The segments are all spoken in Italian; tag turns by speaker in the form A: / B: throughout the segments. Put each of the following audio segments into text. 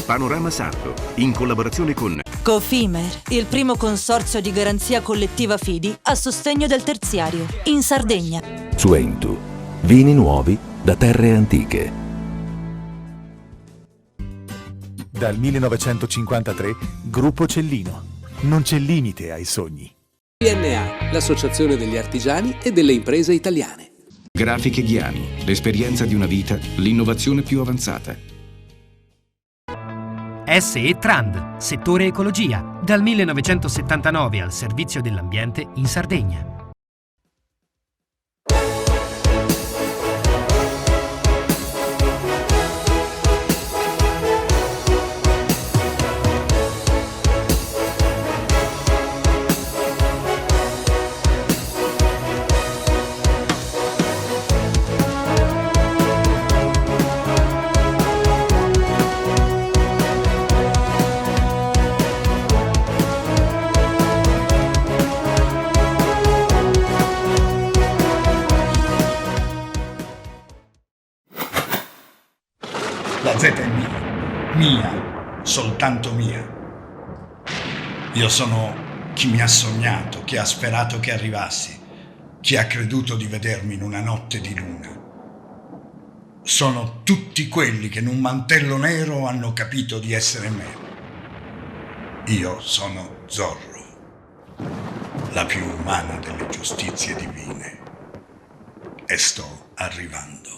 A: Panorama Sardo, in collaborazione con
B: Cofimer, il primo consorzio di garanzia collettiva fidi a sostegno del terziario, in Sardegna.
C: Suentu, vini nuovi da terre antiche.
D: Dal 1953, Gruppo Cellino. Non c'è limite ai sogni.
E: PNA, l'associazione degli artigiani e delle imprese italiane.
A: Grafiche Ghiani, l'esperienza di una vita, l'innovazione più avanzata.
F: SE Trand, settore ecologia, dal 1979 al servizio dell'ambiente in Sardegna.
G: La Z è mia, soltanto mia. Io sono chi mi ha sognato, chi ha sperato che arrivassi, chi ha creduto di vedermi in una notte di luna. Sono tutti quelli che in un mantello nero hanno capito di essere me. Io sono Zorro, la più umana delle giustizie divine, e sto arrivando.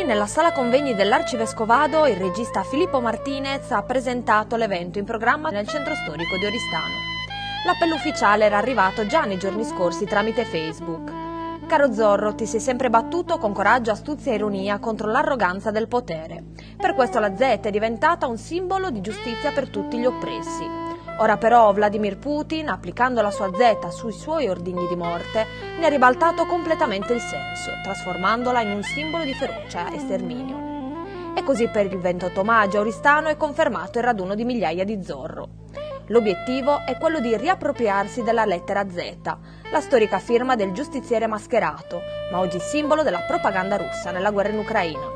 H: Nella sala convegni dell'Arcivescovado il regista Filippo Martinez ha presentato l'evento in programma nel centro storico di Oristano. L'appello ufficiale era arrivato già nei giorni scorsi tramite Facebook. Caro Zorro, ti sei sempre battuto con coraggio, astuzia e ironia contro l'arroganza del potere. Per questo la Z è diventata un simbolo di giustizia per tutti gli oppressi. Ora però Vladimir Putin, applicando la sua Z sui suoi ordigni di morte, ne ha ribaltato completamente il senso, trasformandola in un simbolo di ferocia e sterminio. E così per il 28 maggio a Oristano è confermato il raduno di migliaia di Zorro. L'obiettivo è quello di riappropriarsi della lettera Z, la storica firma del giustiziere mascherato, ma oggi simbolo della propaganda russa nella guerra in Ucraina.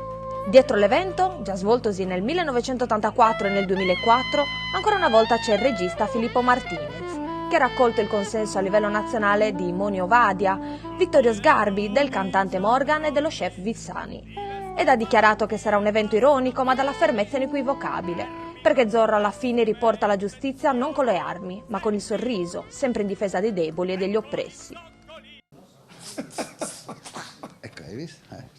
H: Dietro l'evento, già svoltosi nel 1984 e nel 2004, ancora una volta c'è il regista Filippo Martinez, che ha raccolto il consenso a livello nazionale di Moni Ovadia, Vittorio Sgarbi, del cantante Morgan e dello chef Vissani. Ed ha dichiarato che sarà un evento ironico ma dalla fermezza inequivocabile, perché Zorro alla fine riporta la giustizia non con le armi, ma con il sorriso, sempre in difesa dei deboli e degli oppressi.
I: Ecco, hai visto?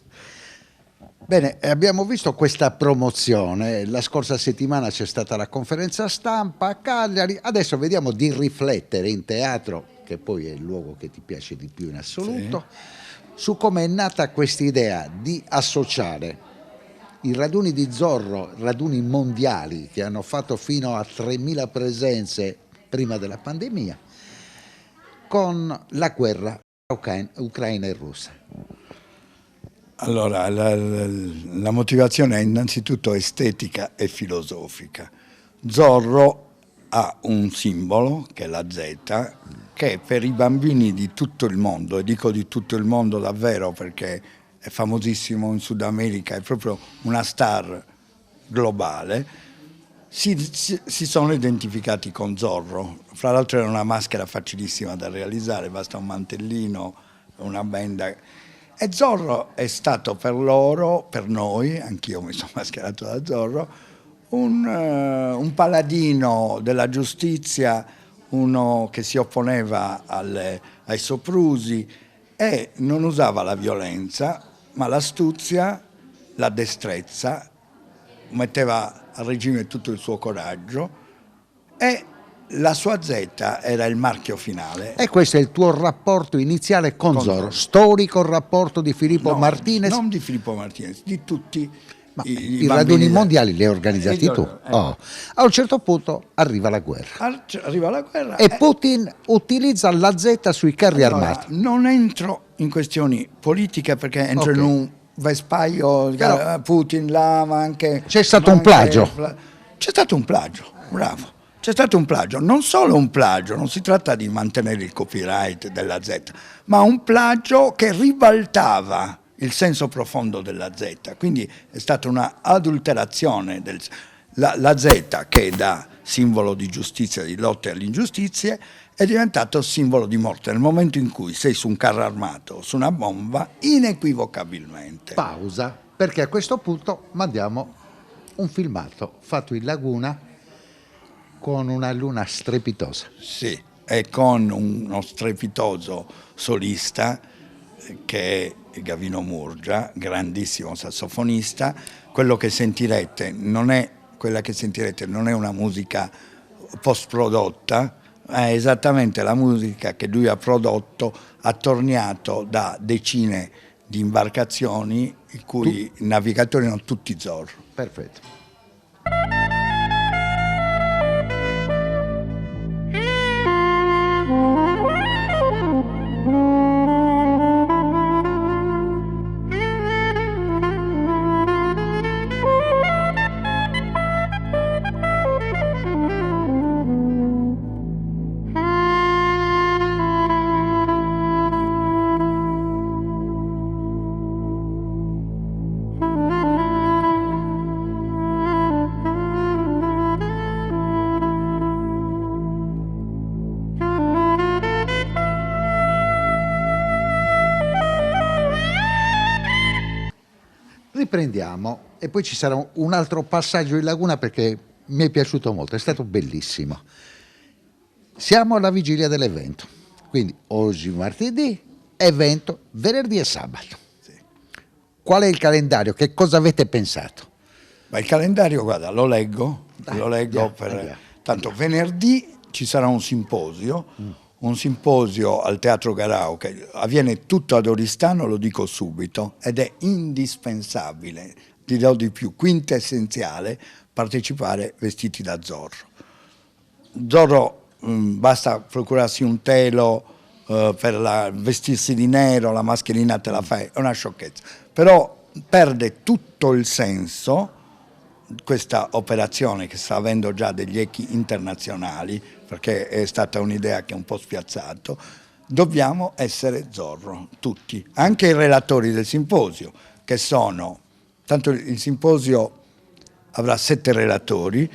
I: Bene, abbiamo visto questa promozione, la scorsa settimana c'è stata la conferenza stampa a Cagliari, adesso vediamo di riflettere in teatro, che poi è il luogo che ti piace di più in assoluto, su come è nata questa idea di associare i raduni di Zorro, raduni mondiali che hanno fatto fino a 3.000 presenze prima della pandemia, con la guerra ucraina e russa.
G: Allora, la motivazione è innanzitutto estetica e filosofica. Zorro ha un simbolo, che è la Z, che per i bambini di tutto il mondo, e dico di tutto il mondo davvero perché è famosissimo in Sud America, è proprio una star globale, si sono identificati con Zorro. Fra l'altro era una maschera facilissima da realizzare, basta un mantellino, una benda. E Zorro è stato per loro, per noi, anch'io mi sono mascherato da Zorro, un paladino della giustizia, uno che si opponeva ai soprusi e non usava la violenza, ma l'astuzia, la destrezza, metteva a regime tutto il suo coraggio e la sua Z era il marchio finale.
I: E questo è il tuo rapporto iniziale con Zorro, storico rapporto di Filippo Martinez?
G: Non di Filippo Martinez, di tutti
I: Ma
G: i
I: i
G: bambini
I: raduni mondiali li hai organizzati tu. Oh. A un certo punto arriva la guerra
G: Arriva la guerra
I: e Putin utilizza la Z sui carri
G: Allora,
I: armati.
G: non entro in questioni politiche perché entro
I: Ok.
G: in un vespaio,
I: Però-
G: Putin là, ma anche...
I: C'è stato
G: ma
I: un plagio.
G: C'è stato un plagio, bravo. C'è stato un plagio, non solo un plagio, non si tratta di mantenere il copyright della Z, ma un plagio che ribaltava il senso profondo della Z, quindi è stata una adulterazione la Z, che da simbolo di giustizia, di lotte alle ingiustizie, è diventato simbolo di morte. Nel momento in cui sei su un carro armato o su una bomba, inequivocabilmente.
I: Pausa, perché a questo punto mandiamo un filmato fatto in laguna con una luna strepitosa.
G: Sì, e con uno strepitoso solista che è Gavino Murgia, grandissimo sassofonista. Quella che sentirete non è una musica post-prodotta, è esattamente la musica che lui ha prodotto, attorniato da decine di imbarcazioni i cui navigatori erano tutti Zorro.
I: Perfetto. Riprendiamo e poi ci sarà un altro passaggio in laguna perché mi è piaciuto molto, è stato bellissimo. Siamo alla vigilia dell'evento, quindi oggi martedì, evento venerdì e sabato.
G: Sì.
I: Qual è il calendario? Che cosa avete pensato?
G: Ma il calendario, guarda, lo leggo
I: andiamo.
G: Tanto venerdì ci sarà un simposio al Teatro Garau che avviene tutto ad Oristano, lo dico subito, ed è indispensabile, dirò di più, quintessenziale, partecipare vestiti da Zorro. Zorro, basta procurarsi un telo per vestirsi di nero, la mascherina te la fai, è una sciocchezza. Però perde tutto il senso questa operazione, che sta avendo già degli echi internazionali, perché è stata un'idea che è un po' spiazzato. Dobbiamo essere Zorro, tutti, anche i relatori del simposio, che sono, tanto il simposio avrà 7 relatori,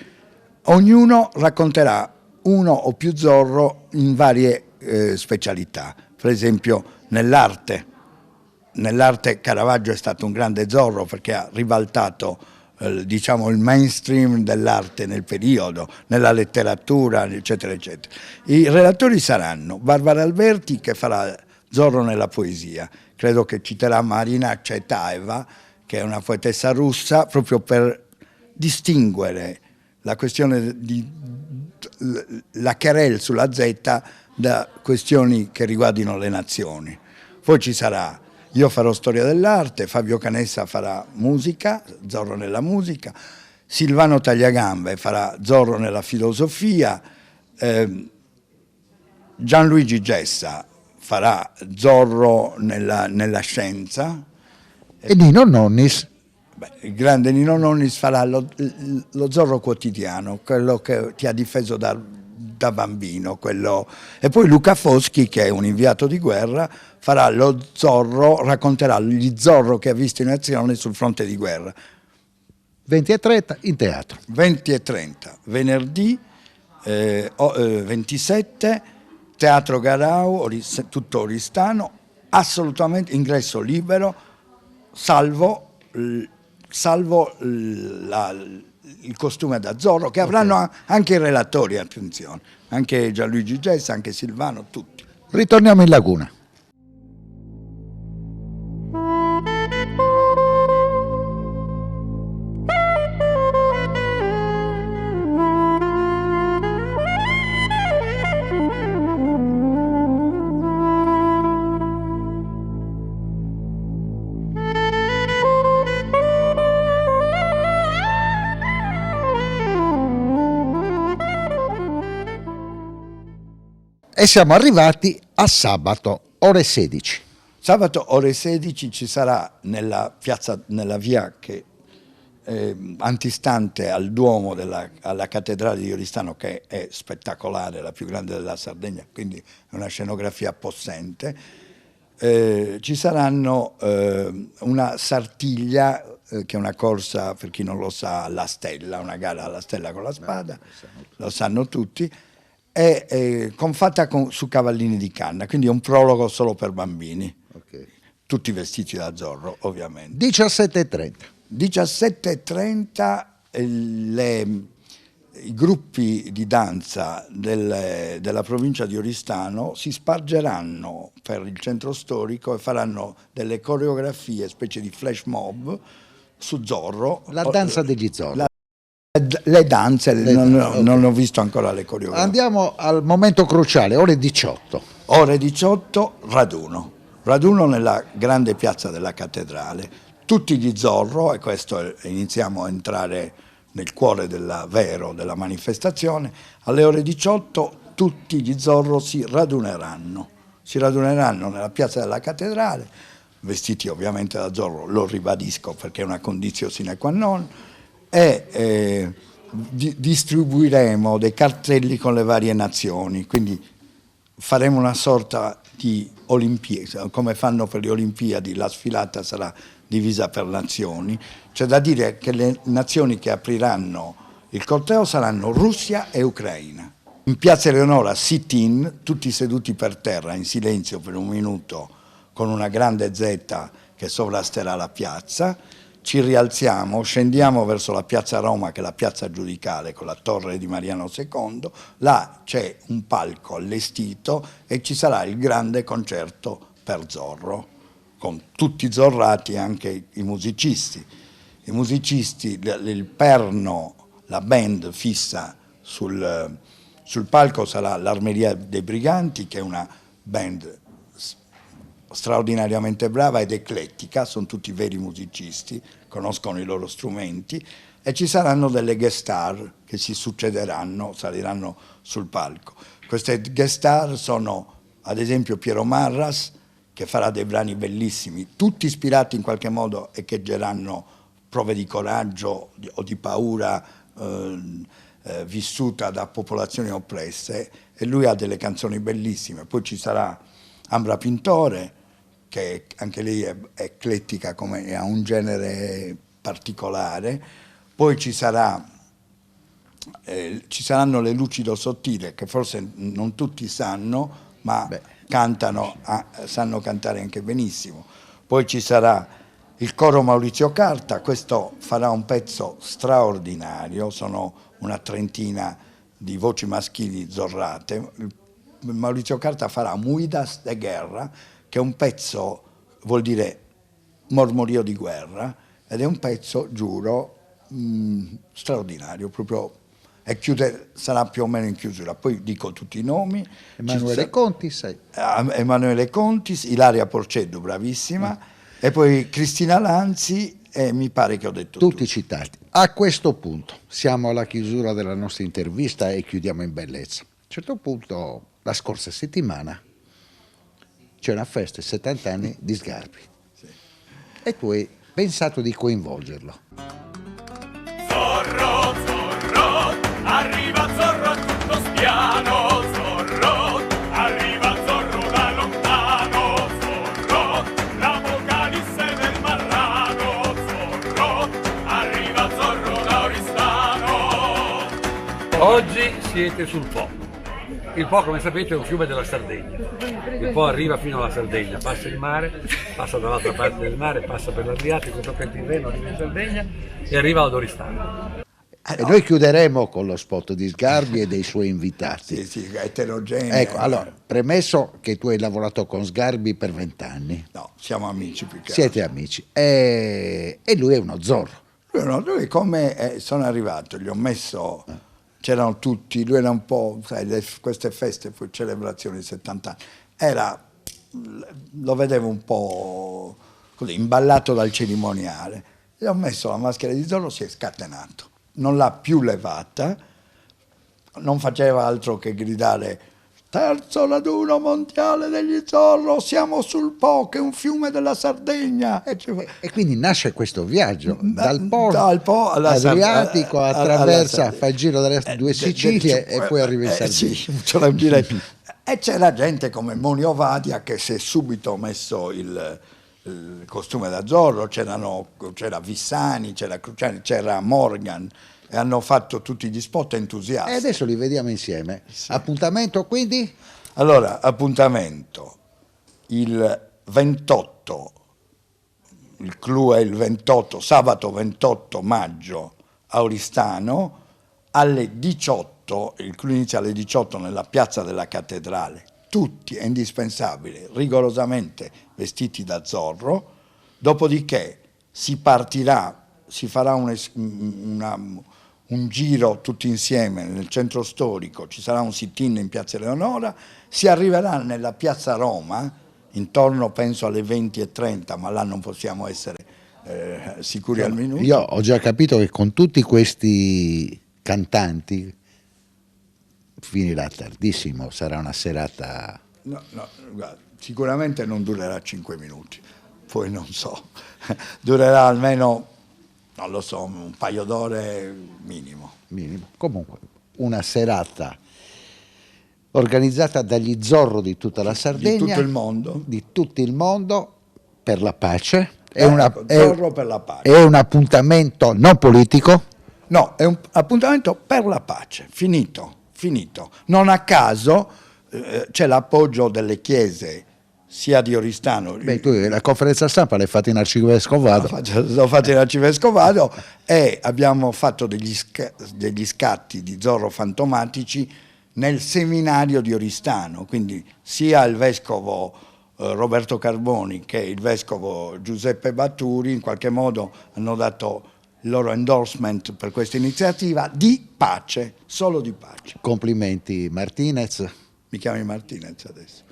G: ognuno racconterà uno o più Zorro in varie specialità. Per esempio nell'arte Caravaggio è stato un grande Zorro perché ha ribaltato diciamo il mainstream dell'arte nel periodo, nella letteratura, eccetera, eccetera. I relatori saranno Barbara Alberti, che farà Zorro nella poesia, credo che citerà Marina Cetaeva, che è una poetessa russa, proprio per distinguere la questione la querelle sulla Z da questioni che riguardino le nazioni. Poi ci sarà, io farò storia dell'arte, Fabio Canessa farà musica, Zorro nella musica, Silvano Tagliagambe farà Zorro nella filosofia, Gianluigi Gessa farà Zorro nella scienza.
I: E Nino Nonnis?
G: Il grande Nino Nonnis farà lo Zorro quotidiano, quello che ti ha difeso da bambino. E poi Luca Foschi, che è un inviato di guerra, farà lo Zorro, racconterà gli Zorro che ha visto in azione sul fronte di guerra.
I: 20:30 in teatro.
G: 20:30, venerdì 27, Teatro Garau, tutto Oristano, assolutamente ingresso libero, salvo il costume da Zorro, che avranno anche i relatori, attenzione, anche Gianluigi Gessa, anche Silvano, tutti.
I: Ritorniamo in laguna. E siamo arrivati a sabato, ore 16.
G: Sabato ore 16 ci sarà nella via che antistante al Duomo alla cattedrale di Oristano, che è spettacolare, la più grande della Sardegna, quindi è una scenografia possente. Ci saranno una sartiglia, che è una corsa, per chi non lo sa, alla stella, una gara alla stella con la spada, lo sanno tutti, è fatta su cavallini di canna, quindi è un prologo solo per bambini, tutti vestiti da Zorro ovviamente.
I: 17:30.
G: 17:30 i gruppi di danza della provincia di Oristano si spargeranno per il centro storico e faranno delle coreografie, specie di flash mob su Zorro.
I: La danza degli Zorro.
G: Le danze, non ho visto ancora le coreografie.
I: Andiamo al momento cruciale, ore 18.
G: Ore 18, raduno nella grande piazza della cattedrale. Tutti gli Zorro, e questo iniziamo a entrare nel cuore della manifestazione, alle ore 18 tutti gli Zorro si raduneranno nella piazza della cattedrale, vestiti ovviamente da Zorro, lo ribadisco perché è una condizione sine qua non, e distribuiremo dei cartelli con le varie nazioni, quindi faremo una sorta di Olimpiadi, come fanno per le Olimpiadi, la sfilata sarà divisa per nazioni. C'è da dire che le nazioni che apriranno il corteo saranno Russia e Ucraina. In piazza Eleonora sit-in, tutti seduti per terra in silenzio per un minuto, con una grande Z che sovrasterà la piazza. Ci rialziamo, scendiamo verso la piazza Roma, che è la piazza giudicale con la torre di Mariano II. Là c'è un palco allestito e ci sarà il grande concerto per Zorro, con tutti zorrati, anche i musicisti. I musicisti, il perno, la band fissa sul palco sarà l'Armeria dei Briganti, che è una band straordinariamente brava ed eclettica, sono tutti veri musicisti, conoscono i loro strumenti, e ci saranno delle guest star che si succederanno, saliranno sul palco. Queste guest star sono ad esempio Piero Marras, che farà dei brani bellissimi, tutti ispirati in qualche modo, echeggeranno prove di coraggio o di paura vissuta da popolazioni oppresse, e lui ha delle canzoni bellissime. Poi ci sarà Ambra Pintore, che anche lei è eclettica, ha un genere particolare. Poi ci saranno le Lucido Sottile, che forse non tutti sanno, ma sanno cantare anche benissimo. Poi ci sarà il coro Maurizio Carta, questo farà un pezzo straordinario, sono una trentina di voci maschili zorrate. Maurizio Carta farà Muidas de Guerra, che è un pezzo, vuol dire mormorio di guerra, ed è un pezzo, giuro, straordinario, proprio, e sarà più o meno in chiusura. Poi dico tutti i nomi.
I: Emanuele Contis.
G: Emanuele Contis, Ilaria Porceddu, bravissima, e poi Cristina Lanzi, e mi pare che ho detto
I: tutti citati. A questo punto siamo alla chiusura della nostra intervista e chiudiamo in bellezza. A un certo punto, la scorsa settimana, c'è una festa, 70 anni di Sgarbi.
G: Sì.
I: E tu hai pensato di coinvolgerlo.
J: Zorro, Zorro, arriva Zorro a tutto spiano, Zorro, arriva Zorro da lontano, Zorro, l'apocalisse del marrano, Zorro, arriva Zorro da Oristano.
K: Oggi siete sul Po. Il Po, come sapete, è un fiume della Sardegna. Il Po arriva fino alla Sardegna, passa il mare, passa dall'altra parte del mare, passa per l'Adriatico, tocca il Tirreno, arriva in Sardegna e arriva ad Oristano.
I: E noi chiuderemo con lo spot di Sgarbi e dei suoi invitati.
G: Sì, eterogenei.
I: Ecco, allora, premesso che tu hai lavorato con Sgarbi per 20 anni.
G: No, siamo amici più che
I: Siete amici. E lui è uno Zorro.
G: Lui come sono arrivato, gli ho messo... C'erano tutti, lui era un po', sai, queste feste, poi celebrazioni di 70 anni, lo vedevo un po' così, imballato dal cerimoniale. Gli ho messo la maschera di Zorro, si è scatenato, non l'ha più levata, non faceva altro che gridare terzo raduno mondiale degli Zorro, siamo sul Po, che è un fiume della Sardegna.
I: E quindi nasce questo viaggio dal Po
G: all'Adriatico,
I: attraversa, fa il giro delle due Sicilie e poi arriva in Sardegna.
G: Sì, e c'era gente come Monio Vadia che si è subito messo il costume da Zorro, c'era Vissani, c'era Cruciani, c'era Morgan, e hanno fatto tutti gli spot entusiasti.
I: E adesso li vediamo insieme. Sì. Appuntamento quindi?
G: Allora, appuntamento il 28, il clou è il 28, sabato 28 maggio a Oristano, alle 18, il clou inizia alle 18 nella piazza della Cattedrale, tutti, è indispensabile, rigorosamente vestiti da Zorro, dopodiché si partirà, si farà un giro tutti insieme nel centro storico, ci sarà un sit-in in piazza Eleonora, si arriverà nella piazza Roma, intorno penso alle 20:30, ma là non possiamo essere sicuri al minuto.
I: Io ho già capito che con tutti questi cantanti finirà tardissimo, sarà una serata...
G: No, guarda, sicuramente non durerà 5 minuti, poi non so, durerà almeno, non lo so, un paio d'ore minimo.
I: Comunque, una serata organizzata dagli Zorro di tutta la Sardegna.
G: Di tutto il mondo.
I: Di tutto il mondo, per la pace.
G: Zorro per la pace.
I: È un appuntamento non politico?
G: No, è un appuntamento per la pace, finito. Non a caso c'è l'appoggio delle chiese sia di Oristano.
I: Beh, tu la conferenza stampa l'hai fatta in Arcivescovado.
G: L'ho fatta in Arcivescovado e abbiamo fatto degli scatti di Zorro fantomatici nel seminario di Oristano, quindi sia il vescovo Roberto Carboni che il vescovo Giuseppe Batturi in qualche modo hanno dato il loro endorsement per questa iniziativa di pace, solo di pace.
I: Complimenti Martinez.
G: Mi chiami Martinez adesso,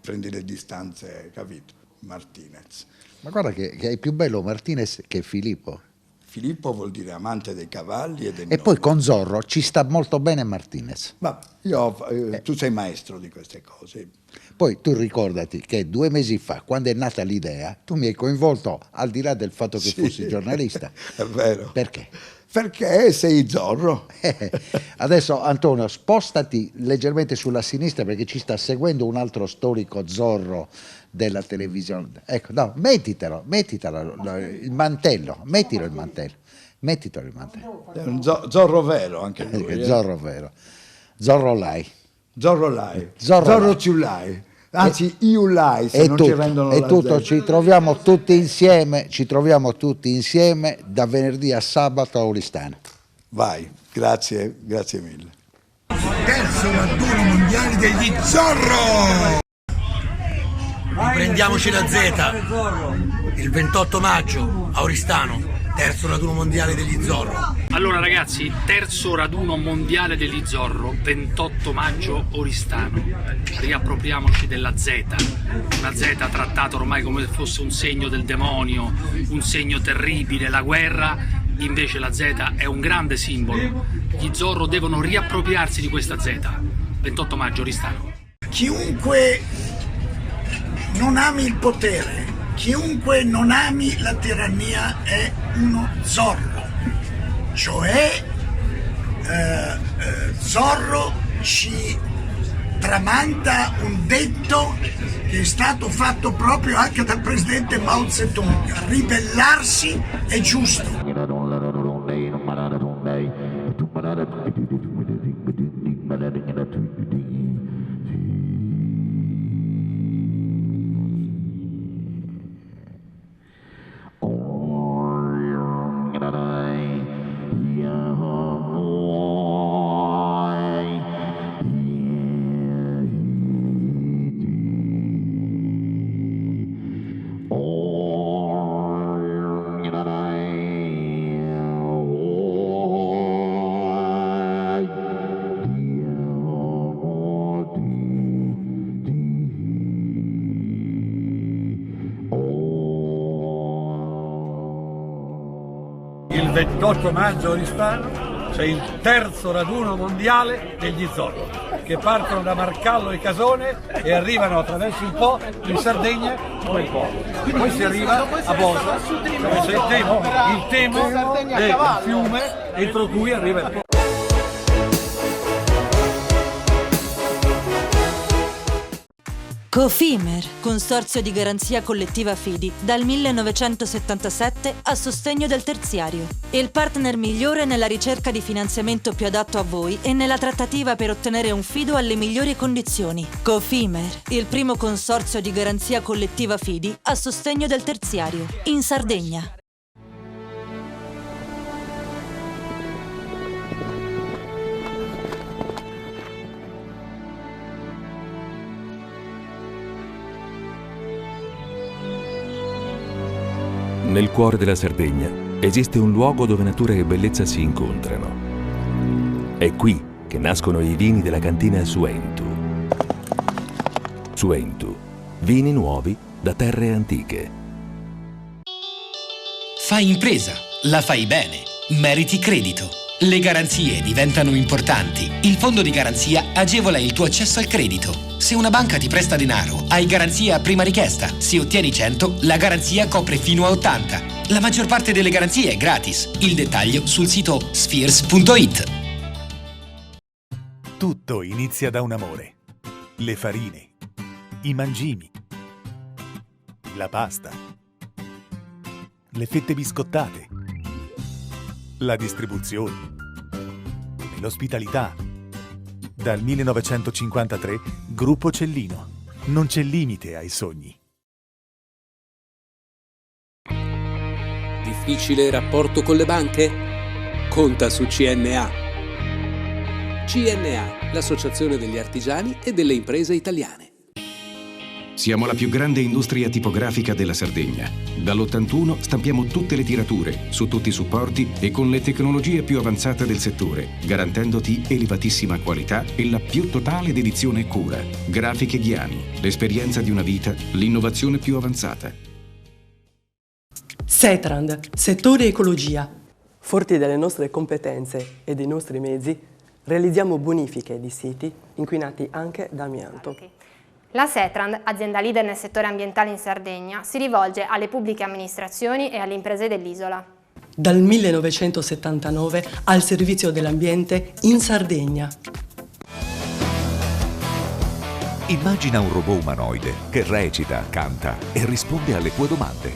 G: prendi le distanze, capito? Martinez.
I: Ma guarda che è più bello Martinez che Filippo.
G: Filippo vuol dire amante dei cavalli e dei
I: E poi con Zorro ci sta molto bene Martinez.
G: Ma tu sei maestro di queste cose.
I: Poi tu ricordati che 2 mesi fa, quando è nata l'idea, tu mi hai coinvolto al di là del fatto che fossi giornalista.
G: È vero.
I: Perché?
G: Perché sei Zorro.
I: Adesso Antonio, spostati leggermente sulla sinistra perché ci sta seguendo un altro storico Zorro della televisione. Ecco, no, mettitelo il mantello, mettilo il mantello.
G: È un Zorro vero anche lui.
I: Zorro vero. Zorro Lai.
G: Zorro più Lai. Anzi, io Lai, se non ci rendono la
I: tutto, ci troviamo tutti insieme da venerdì a sabato a Oristano.
G: Vai, grazie mille.
L: Terzo raduno mondiale degli Zorro! Riprendiamoci la Z, il 28 maggio a Oristano. Terzo raduno mondiale degli Zorro.
F: Allora ragazzi, terzo raduno mondiale degli Zorro, 28 maggio Oristano. Riappropriamoci della Z, una Z trattata ormai come se fosse un segno del demonio, un segno terribile, la guerra. Invece la Z è un grande simbolo. Gli Zorro devono riappropriarsi di questa Z. 28 maggio Oristano.
L: Chiunque non ami il potere, chiunque non ami la tirannia è uno Zorro, cioè Zorro ci tramanda un detto che è stato fatto proprio anche dal presidente Mao Zedong: ribellarsi è giusto.
K: Il 28 maggio Oristano c'è il terzo raduno mondiale degli Zorro, che partono da Marcallo e Casone e arrivano attraverso il Po in Sardegna come il Po. Poi si arriva a Bosa, dove c'è il Temo è il fiume entro cui arriva il Po.
B: Cofimer, consorzio di garanzia collettiva Fidi, dal 1977 a sostegno del terziario. Il partner migliore nella ricerca di finanziamento più adatto a voi e nella trattativa per ottenere un fido alle migliori condizioni. Cofimer, il primo consorzio di garanzia collettiva Fidi a sostegno del terziario, in Sardegna.
C: Nel cuore della Sardegna esiste un luogo dove natura e bellezza si incontrano. È qui che nascono i vini della cantina Suentu. Suentu, vini nuovi da terre antiche.
M: Fai impresa, la fai bene, meriti credito. Le garanzie diventano importanti. Il fondo di garanzia agevola il tuo accesso al credito. Se una banca ti presta denaro, hai garanzia a prima richiesta. Se ottieni 100, la garanzia copre fino a 80. La maggior parte delle garanzie è gratis. Il dettaglio sul sito spheres.it.
D: Tutto inizia da un amore. Le farine, i mangimi, la pasta, le fette biscottate, la distribuzione e l'ospitalità. Dal 1953, Gruppo Cellino. Non c'è limite ai sogni.
E: Difficile rapporto con le banche? Conta su CNA. CNA, l'associazione degli artigiani e delle imprese italiane.
A: Siamo la più grande industria tipografica della Sardegna. Dall'81 stampiamo tutte le tirature, su tutti i supporti e con le tecnologie più avanzate del settore, garantendoti elevatissima qualità e la più totale dedizione e cura. Grafiche Ghiani, l'esperienza di una vita, l'innovazione più avanzata.
N: Setrand, settore ecologia. Forti delle nostre competenze e dei nostri mezzi, realizziamo bonifiche di siti inquinati anche da amianto.
O: La Setrand, azienda leader nel settore ambientale in Sardegna, si rivolge alle pubbliche amministrazioni e alle imprese dell'isola.
N: Dal 1979 al servizio dell'ambiente in Sardegna.
P: Immagina un robot umanoide che recita, canta e risponde alle tue domande.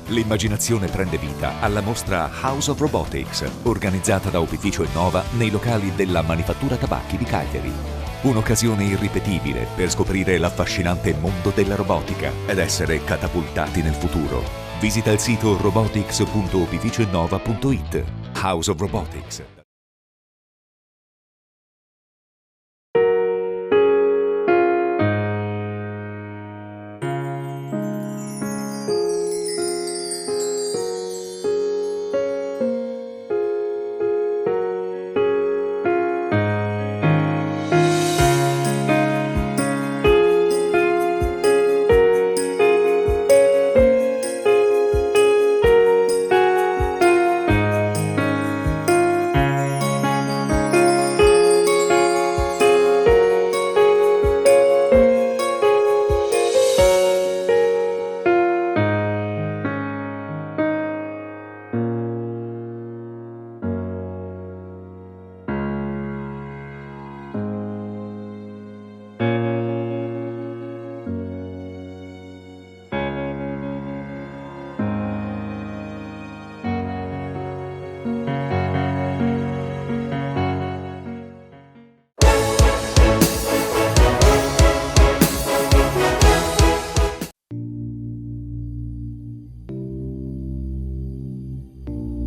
P: L'immaginazione prende vita alla mostra House of Robotics, organizzata da Opificio Innova nei locali della Manifattura Tabacchi di Cagliari. Un'occasione irripetibile per scoprire l'affascinante mondo della robotica ed essere catapultati nel futuro. Visita il sito robotics.opificioinnova.it. House of Robotics.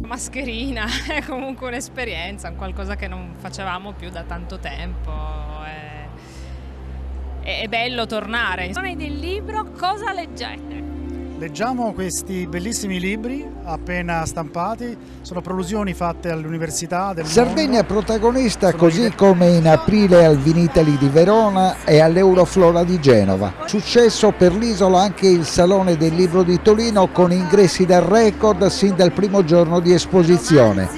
Q: Mascherina, è comunque un'esperienza, un qualcosa che non facevamo più da tanto tempo, è bello tornare.
R: Del libro, cosa leggete?
S: Leggiamo questi bellissimi libri appena stampati, sono prolusioni fatte all'Università del
I: Sardegna
S: mondo.
I: protagonista così come in aprile al Vinitali di Verona e all'Euroflora di Genova. Successo per l'isola anche il Salone del Libro di Torino con ingressi da record sin dal primo giorno di esposizione.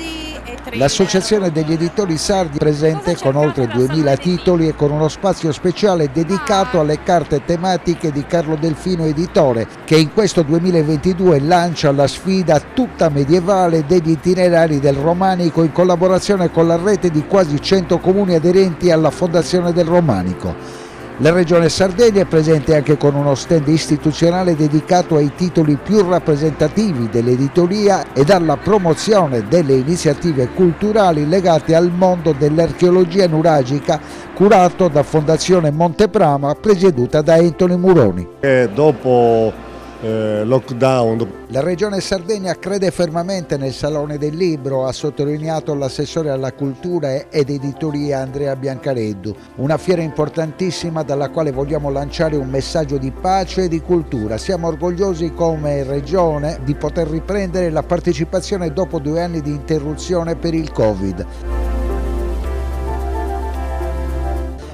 R: E 3
I: L'Associazione degli Editori Sardi è presente con oltre 2000 titoli e con uno spazio speciale dedicato alle carte tematiche di Carlo Delfino Editore, che in questo 2022 lancia la sfida tutta medievale degli itinerari del Romanico in collaborazione con la rete di quasi 100 comuni aderenti alla Fondazione del Romanico. La Regione Sardegna è presente anche con uno stand istituzionale dedicato ai titoli più rappresentativi dell'editoria ed alla promozione delle iniziative culturali legate al mondo dell'archeologia nuragica, curato da Fondazione Monteprama, presieduta da Anthony Muroni.
T: Dopo lockdown.
I: La Regione Sardegna crede fermamente nel Salone del Libro, ha sottolineato l'assessore alla cultura ed editoria Andrea Biancareddu, una fiera importantissima dalla quale vogliamo lanciare un messaggio di pace e di cultura. Siamo orgogliosi come Regione di poter riprendere la partecipazione dopo 2 anni di interruzione per il Covid.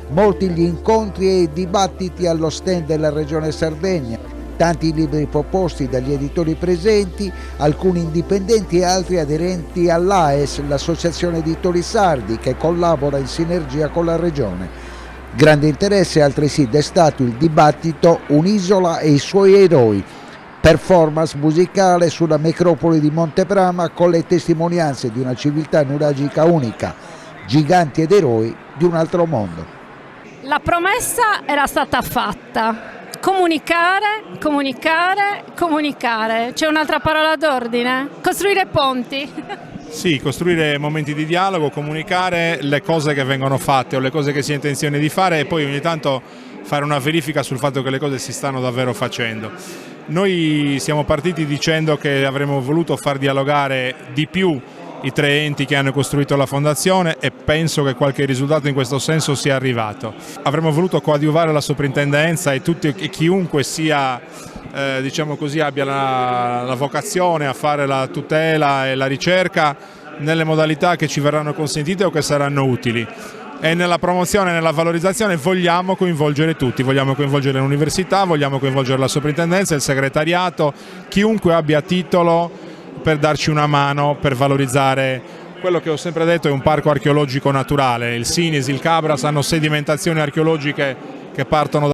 I: Molti gli incontri e i dibattiti allo stand della Regione Sardegna. Tanti libri proposti dagli editori presenti, alcuni indipendenti e altri aderenti all'AES, l'Associazione Editori Sardi, che collabora in sinergia con la Regione. Grande interesse è altresì destato il dibattito Un'isola e i suoi eroi, performance musicale sulla necropoli di Monteprama con le testimonianze di una civiltà nuragica unica, giganti ed eroi di un altro mondo.
R: La promessa era stata fatta. Comunicare, comunicare, comunicare. C'è un'altra parola d'ordine? Costruire ponti.
U: Sì, costruire momenti di dialogo, comunicare le cose che vengono fatte o le cose che si ha intenzione di fare e poi ogni tanto fare una verifica sul fatto che le cose si stanno davvero facendo. Noi siamo partiti dicendo che avremmo voluto far dialogare di più i 3 enti che hanno costruito la fondazione e penso che qualche risultato in questo senso sia arrivato. Avremmo voluto coadiuvare la soprintendenza e chiunque sia, diciamo così, abbia la vocazione a fare la tutela e la ricerca nelle modalità che ci verranno consentite o che saranno utili. E nella promozione e nella valorizzazione vogliamo coinvolgere tutti, vogliamo coinvolgere l'università, vogliamo coinvolgere la soprintendenza, il segretariato, chiunque abbia titolo per darci una mano, per valorizzare quello che ho sempre detto è un parco archeologico naturale. Il Sinis, il Cabras hanno sedimentazioni archeologiche che partono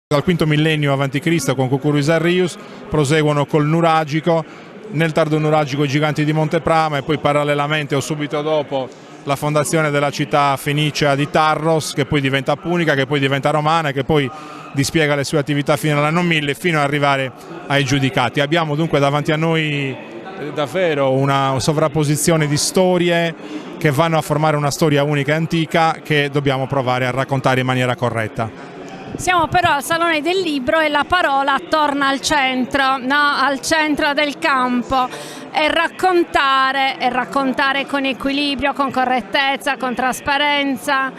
U: dal V millennio a.C. con Cucuruisarrius, proseguono col Nuragico, nel tardo Nuragico i giganti di Monteprama e poi parallelamente o subito dopo la fondazione della città fenicia di Tarros, che poi diventa punica, che poi diventa romana e che poi dispiega le sue attività fino all'anno 1000 fino ad arrivare ai Giudicati. Abbiamo dunque davanti a noi davvero una sovrapposizione di storie che vanno a formare una storia unica e antica che dobbiamo provare a raccontare in maniera corretta.
R: Siamo però al Salone del Libro e la parola torna al centro, no? Al centro del campo e raccontare con equilibrio, con correttezza, con trasparenza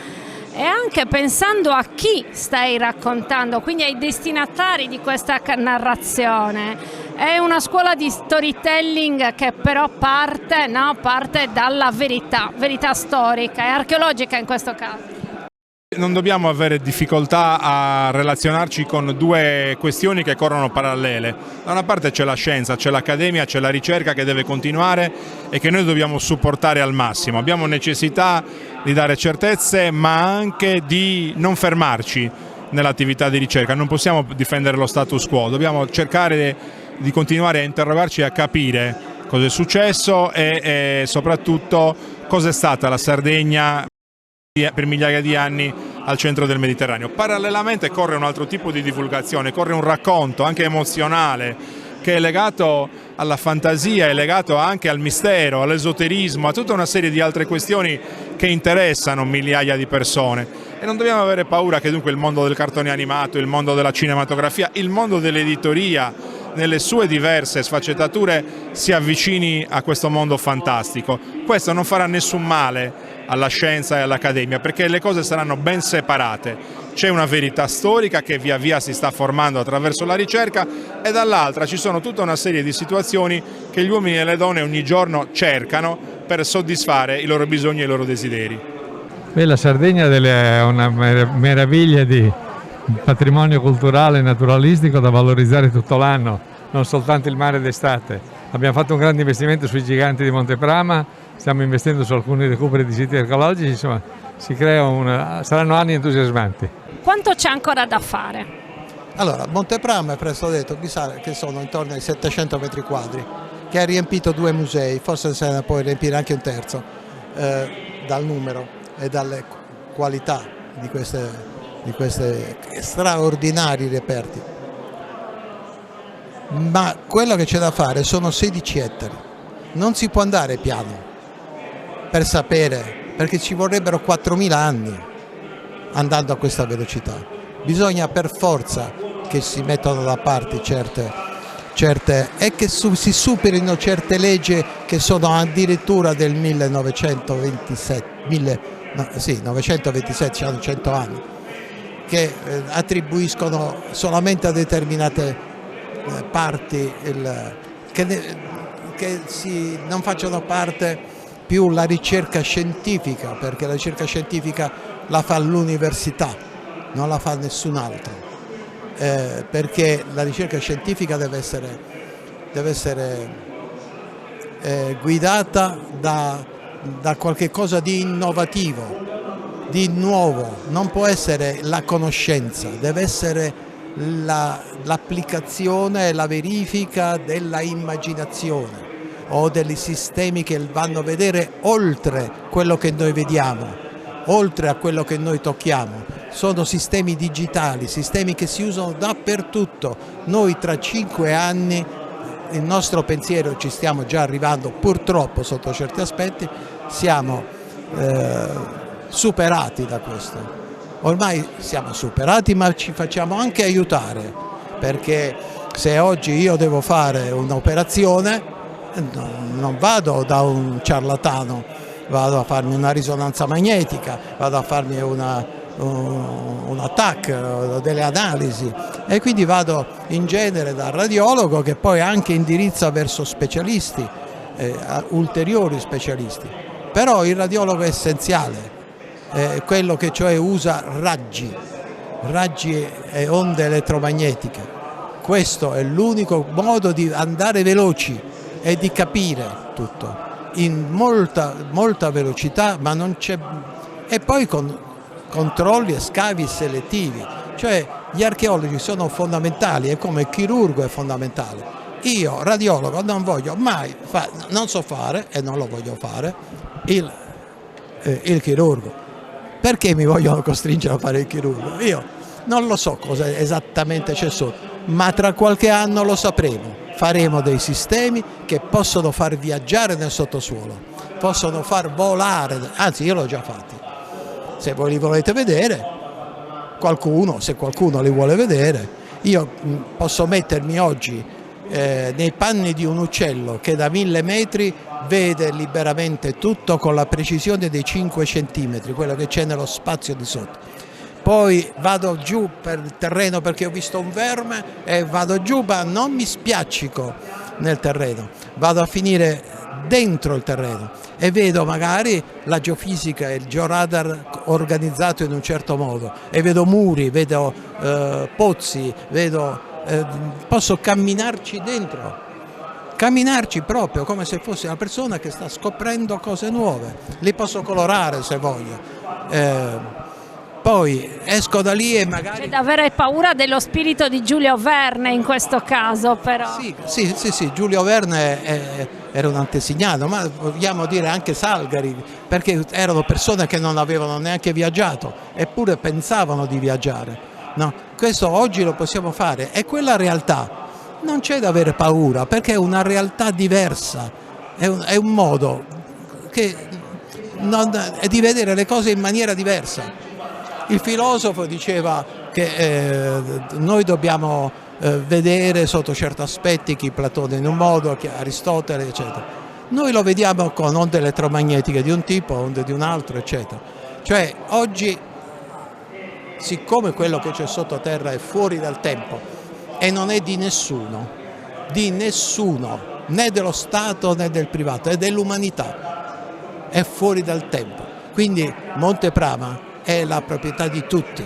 R: e anche pensando a chi stai raccontando, quindi ai destinatari di questa narrazione. È una scuola di storytelling che però parte dalla verità storica e archeologica in questo caso.
U: Non dobbiamo avere difficoltà a relazionarci con 2 questioni che corrono parallele. Da una parte c'è la scienza, c'è l'accademia, c'è la ricerca che deve continuare e che noi dobbiamo supportare al massimo. Abbiamo necessità di dare certezze ma anche di non fermarci nell'attività di ricerca. Non possiamo difendere lo status quo, dobbiamo cercare di continuare a interrogarci e a capire cosa è successo e soprattutto cosa è stata la Sardegna per migliaia di anni al centro del Mediterraneo. Parallelamente corre un altro tipo di divulgazione, corre un racconto anche emozionale che è legato alla fantasia, è legato anche al mistero, all'esoterismo, a tutta una serie di altre questioni che interessano migliaia di persone. E non dobbiamo avere paura che dunque il mondo del cartone animato, il mondo della cinematografia, il mondo dell'editoria nelle sue diverse sfaccettature si avvicini a questo mondo fantastico. Questo non farà nessun male alla scienza e all'accademia perché le cose saranno ben separate. C'è una verità storica che via via si sta formando attraverso la ricerca e dall'altra ci sono tutta una serie di situazioni che gli uomini e le donne ogni giorno cercano per soddisfare i loro bisogni e i loro desideri.
V: La Sardegna è una meraviglia di patrimonio culturale e naturalistico da valorizzare tutto l'anno, non soltanto il mare d'estate. Abbiamo fatto un grande investimento sui giganti di Monteprama, stiamo investendo su alcuni recuperi di siti archeologici, insomma saranno anni entusiasmanti.
R: Quanto c'è ancora da fare?
H: Allora, Monteprama è presto detto, mi sa che sono intorno ai 700 metri quadri, che ha riempito 2 musei, forse se ne può riempire anche un terzo, dal numero e dalle qualità di questi straordinari reperti. Ma quello che c'è da fare sono 16 ettari, non si può andare piano per sapere, perché ci vorrebbero 4.000 anni andando a questa velocità. Bisogna per forza che si mettano da parte certe e che si superino certe leggi che sono addirittura del 927, hanno 100 anni, che attribuiscono solamente a determinate parti che non facciano parte più la ricerca scientifica, perché la ricerca scientifica la fa l'università, non la fa nessun altro. Perché la ricerca scientifica deve essere guidata da qualche cosa di innovativo, di nuovo. Non può essere la conoscenza, deve essere l'applicazione e la verifica della immaginazione o dei sistemi che vanno a vedere oltre quello che noi vediamo, oltre a quello che noi tocchiamo. Sono sistemi digitali, sistemi che si usano dappertutto. Noi tra 5 anni, il nostro pensiero, ci stiamo già arrivando purtroppo sotto certi aspetti, siamo superati da questo. Ormai siamo superati, ma ci facciamo anche aiutare, perché se oggi io devo fare un'operazione non vado da un ciarlatano, vado a farmi una risonanza magnetica, vado a farmi un TAC, delle analisi, e quindi vado in genere dal radiologo, che poi anche indirizza verso specialisti, ulteriori specialisti. Però il radiologo è essenziale, quello che cioè usa raggi e onde elettromagnetiche. Questo è l'unico modo di andare veloci e di capire tutto in molta velocità, ma non c'è. E poi con controlli e scavi selettivi, cioè gli archeologi sono fondamentali, è come il chirurgo è fondamentale. Io radiologo non voglio mai non so fare, e non lo voglio fare, il chirurgo. Perché mi vogliono costringere a fare il chirurgo? Io non lo so cosa esattamente c'è sotto, ma tra qualche anno lo sapremo. Faremo dei sistemi che possono far viaggiare nel sottosuolo, possono far volare, anzi io l'ho già fatti. Se voi li volete vedere, se qualcuno li vuole vedere, io posso mettermi oggi nei panni di un uccello che da 1000 metri vede liberamente tutto con la precisione dei 5 centimetri, quello che c'è nello spazio di sotto. Poi vado giù per il terreno perché ho visto un verme e vado giù, ma non mi spiaccico nel terreno, vado a finire dentro il terreno e vedo magari la geofisica e il georadar organizzato in un certo modo, e vedo muri, vedo pozzi, posso camminarci dentro, camminarci proprio come se fossi una persona che sta scoprendo cose nuove, li posso colorare se voglio. Poi esco da lì e magari...
R: C'è da avere paura dello spirito di Giulio Verne in questo caso, però.
H: Sì, Giulio Verne era un antesignano, ma vogliamo dire anche Salgari, perché erano persone che non avevano neanche viaggiato, eppure pensavano di viaggiare. No? Questo oggi lo possiamo fare, e quella realtà non c'è da avere paura, perché è una realtà diversa, è un modo è di vedere le cose in maniera diversa. Il filosofo diceva che noi dobbiamo vedere sotto certi aspetti chi Platone in un modo, chi Aristotele, eccetera. Noi lo vediamo con onde elettromagnetiche di un tipo, onde di un altro, eccetera. Cioè oggi, siccome quello che c'è sottoterra è fuori dal tempo e non è di nessuno, né dello Stato né del privato, è dell'umanità, è fuori dal tempo. Quindi Monteprama è la proprietà di tutti,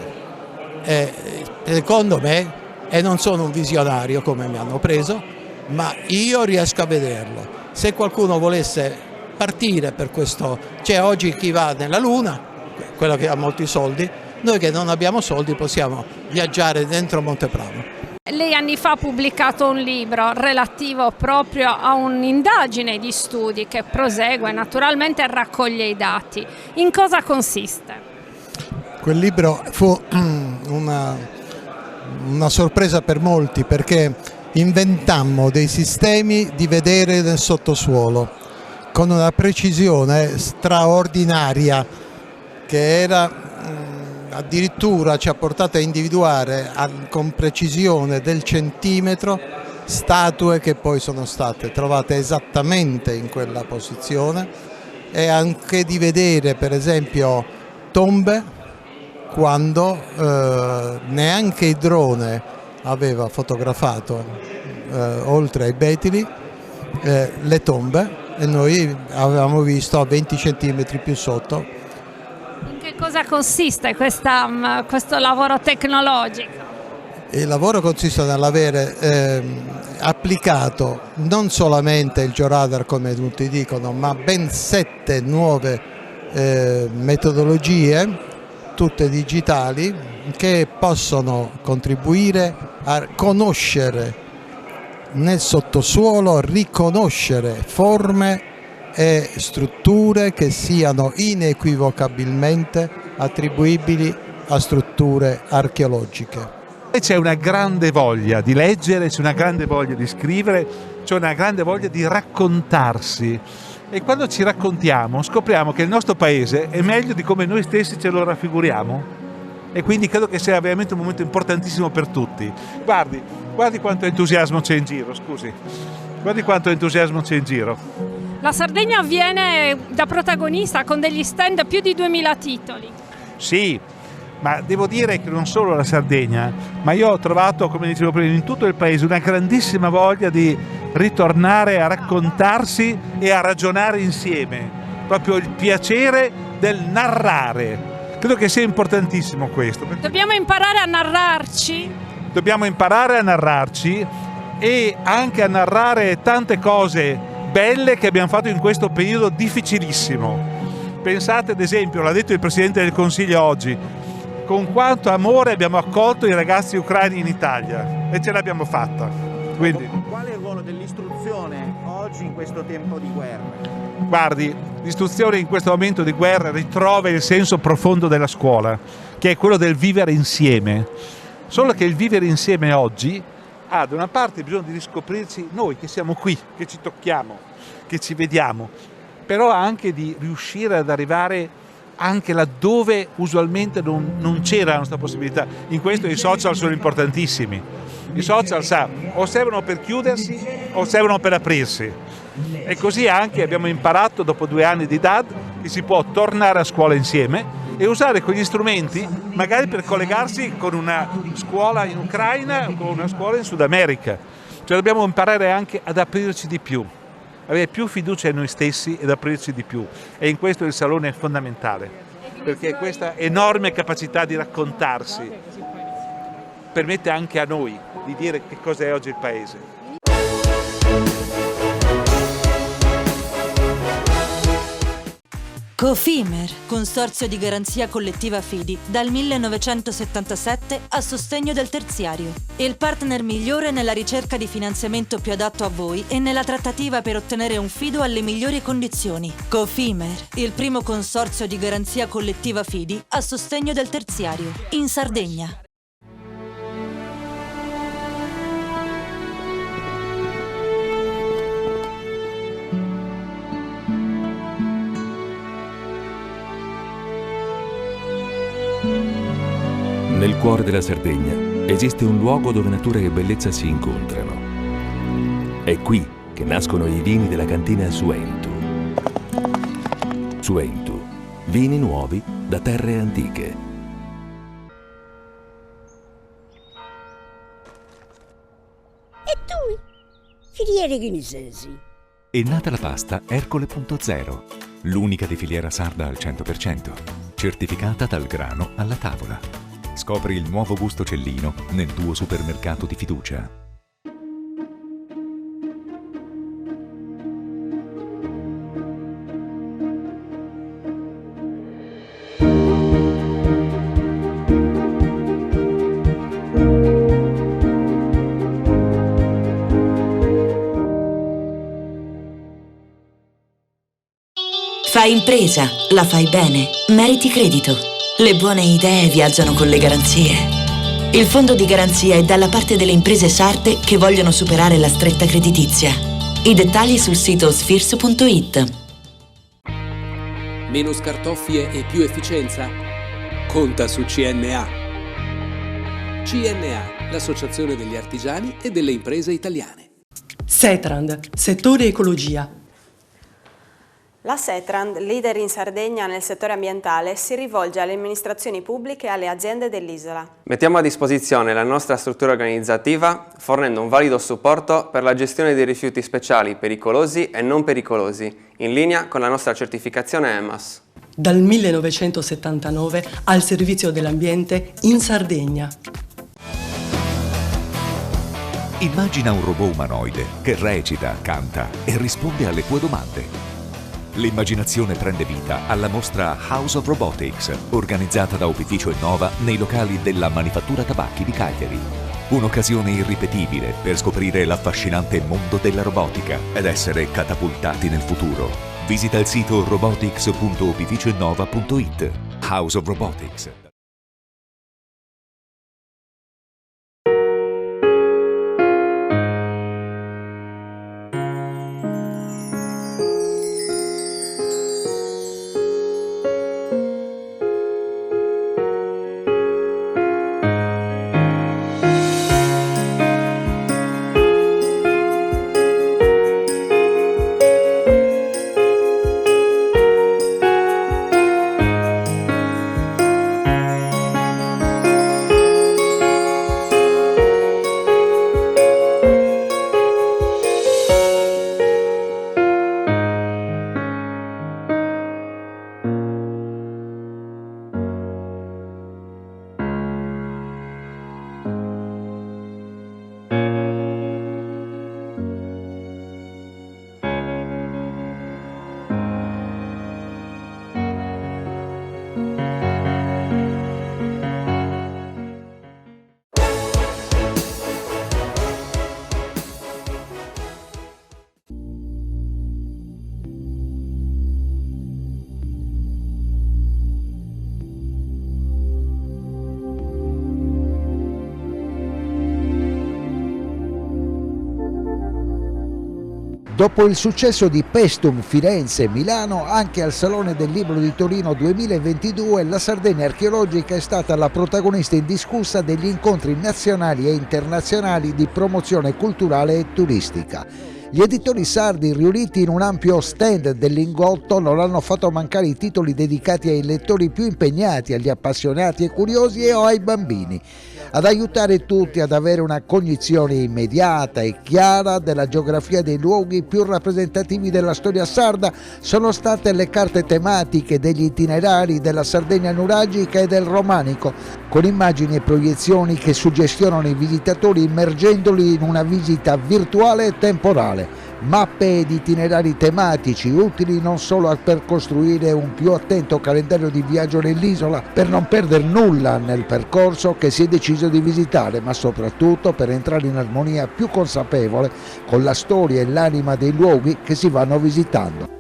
H: secondo me, e non sono un visionario come mi hanno preso, ma io riesco a vederlo. Se qualcuno volesse partire per questo. C'è oggi chi va nella Luna, quello che ha molti soldi, noi che non abbiamo soldi possiamo viaggiare dentro Montepravo.
R: Lei anni fa ha pubblicato un libro relativo proprio a un'indagine di studi che prosegue, naturalmente raccoglie i dati. In cosa consiste?
H: Quel libro fu una sorpresa per molti, perché inventammo dei sistemi di vedere nel sottosuolo con una precisione straordinaria che era addirittura ci ha portato a individuare con precisione del centimetro statue che poi sono state trovate esattamente in quella posizione, e anche di vedere per esempio tombe quando neanche il drone aveva fotografato oltre ai betili le tombe, e noi avevamo visto a 20 centimetri più sotto.
R: In che cosa consiste questo lavoro tecnologico?
H: Il lavoro consiste nell'avere applicato non solamente il georadar come tutti dicono, ma ben 7 nuove metodologie, tutte digitali, che possono contribuire a conoscere nel sottosuolo, riconoscere forme e strutture che siano inequivocabilmente attribuibili a strutture archeologiche.
G: C'è una grande voglia di leggere, c'è una grande voglia di scrivere, c'è una grande voglia di raccontarsi, e quando ci raccontiamo scopriamo che il nostro paese è meglio di come noi stessi ce lo raffiguriamo, e quindi credo che sia veramente un momento importantissimo per tutti. Guardi quanto entusiasmo c'è in giro, scusi, guardi quanto entusiasmo c'è in giro.
R: La Sardegna viene da protagonista con degli stand, più di 2000 titoli.
G: Sì, ma devo dire che non solo la Sardegna, ma io ho trovato, come dicevo prima, in tutto il paese una grandissima voglia di ritornare a raccontarsi e a ragionare insieme, proprio il piacere del narrare. Credo che sia importantissimo questo.
R: Dobbiamo imparare a narrarci.
G: Dobbiamo imparare a narrarci e anche a narrare tante cose belle che abbiamo fatto in questo periodo difficilissimo. Pensate ad esempio, l'ha detto il Presidente del Consiglio oggi, con quanto amore abbiamo accolto i ragazzi ucraini in Italia, e ce l'abbiamo fatta. Quindi,
J: qual è il ruolo dell'istruzione oggi in questo tempo di guerra?
G: Guardi, l'istruzione in questo momento di guerra ritrova il senso profondo della scuola, che è quello del vivere insieme. Solo che il vivere insieme oggi ha da una parte bisogno di riscoprirci noi che siamo qui, che ci tocchiamo, che ci vediamo, però anche di riuscire ad arrivare anche laddove usualmente non c'era la nostra possibilità. In questo i social sono importantissimi. I social, o servono per chiudersi o servono per aprirsi. E così anche abbiamo imparato dopo 2 anni di DAD che si può tornare a scuola insieme e usare quegli strumenti magari per collegarsi con una scuola in Ucraina o con una scuola in Sud America. Cioè dobbiamo imparare anche ad aprirci di più, avere più fiducia in noi stessi ed aprirci di più, e in questo il Salone è fondamentale, perché questa enorme capacità di raccontarsi permette anche a noi di dire che cosa è oggi il Paese.
B: Cofimer, consorzio di garanzia collettiva Fidi, dal 1977 a sostegno del terziario. Il partner migliore nella ricerca di finanziamento più adatto a voi e nella trattativa per ottenere un fido alle migliori condizioni. Cofimer, il primo consorzio di garanzia collettiva Fidi a sostegno del terziario, in Sardegna.
C: Nel cuore della Sardegna esiste un luogo dove natura e bellezza si incontrano. È qui che nascono i vini della cantina Suentu. Suentu, vini nuovi da terre antiche.
W: E tu? Filiere Ghinisesi.
P: È nata la pasta Ercole.0, l'unica di filiera sarda al 100%, certificata dal grano alla tavola. Scopri il nuovo gusto Cellino nel tuo supermercato di fiducia.
F: Fai impresa, la fai bene, meriti credito. Le buone idee viaggiano con le garanzie. Il fondo di garanzia è dalla parte delle imprese sarde che vogliono superare la stretta creditizia. I dettagli sul sito sfirso.it.
E: Meno scartoffie e più efficienza? Conta su CNA. CNA, l'associazione degli artigiani e delle imprese italiane.
N: Setrand, settore ecologia.
K: La Setrand, leader in Sardegna nel settore ambientale, si rivolge alle amministrazioni pubbliche e alle aziende dell'isola.
L: Mettiamo a disposizione la nostra struttura organizzativa fornendo un valido supporto per la gestione dei rifiuti speciali pericolosi e non pericolosi, in linea con la nostra certificazione EMAS.
N: Dal 1979 al servizio dell'ambiente in Sardegna.
P: Immagina un robot umanoide che recita, canta e risponde alle tue domande. L'immaginazione prende vita alla mostra House of Robotics, organizzata da Opificio Innova nei locali della Manifattura Tabacchi di Cagliari. Un'occasione irripetibile per scoprire l'affascinante mondo della robotica ed essere catapultati nel futuro. Visita il sito robotics.opificioinnova.it. House of Robotics.
I: Dopo il successo di Pestum, Firenze e Milano, anche al Salone del Libro di Torino 2022 la Sardegna archeologica è stata la protagonista indiscussa degli incontri nazionali e internazionali di promozione culturale e turistica. Gli editori sardi, riuniti in un ampio stand del Lingotto, non hanno fatto mancare i titoli dedicati ai lettori più impegnati, agli appassionati e curiosi e ai bambini. Ad aiutare tutti ad avere una cognizione immediata e chiara della geografia dei luoghi più rappresentativi della storia sarda sono state le carte tematiche degli itinerari della Sardegna nuragica e del romanico, con immagini e proiezioni che suggestionano i visitatori immergendoli in una visita virtuale e temporale. Mappe ed itinerari tematici utili non solo per costruire un più attento calendario di viaggio nell'isola, per non perdere nulla nel percorso che si è deciso di visitare, ma soprattutto per entrare in armonia più consapevole con la storia e l'anima dei luoghi che si vanno visitando.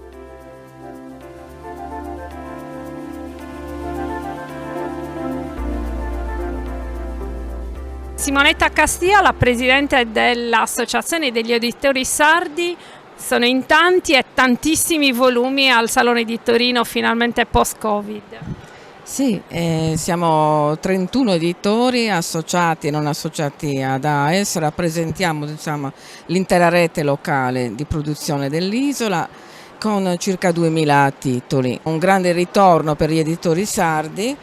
R: Simonetta Castia, la presidente dell'Associazione degli Editori Sardi. Sono in tanti e tantissimi volumi al Salone di Torino, finalmente post-Covid.
X: Sì, siamo 31 editori associati e non associati ad AES, rappresentiamo l'intera rete locale di produzione dell'isola con circa 2000 titoli. Un grande ritorno per gli editori sardi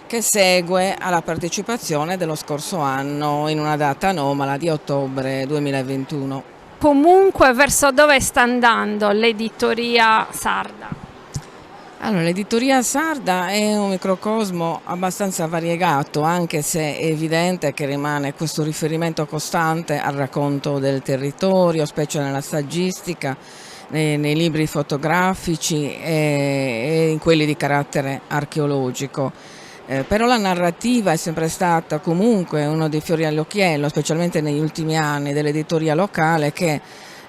X: che segue alla partecipazione dello scorso anno in una data anomala di ottobre 2021.
R: Comunque verso dove sta andando l'editoria sarda?
X: Allora, l'editoria sarda è un microcosmo abbastanza variegato, anche se è evidente che rimane questo riferimento costante al racconto del territorio, specie nella saggistica, nei libri fotografici e in quelli di carattere archeologico. Però la narrativa è sempre stata comunque uno dei fiori all'occhiello, specialmente negli ultimi anni, dell'editoria locale che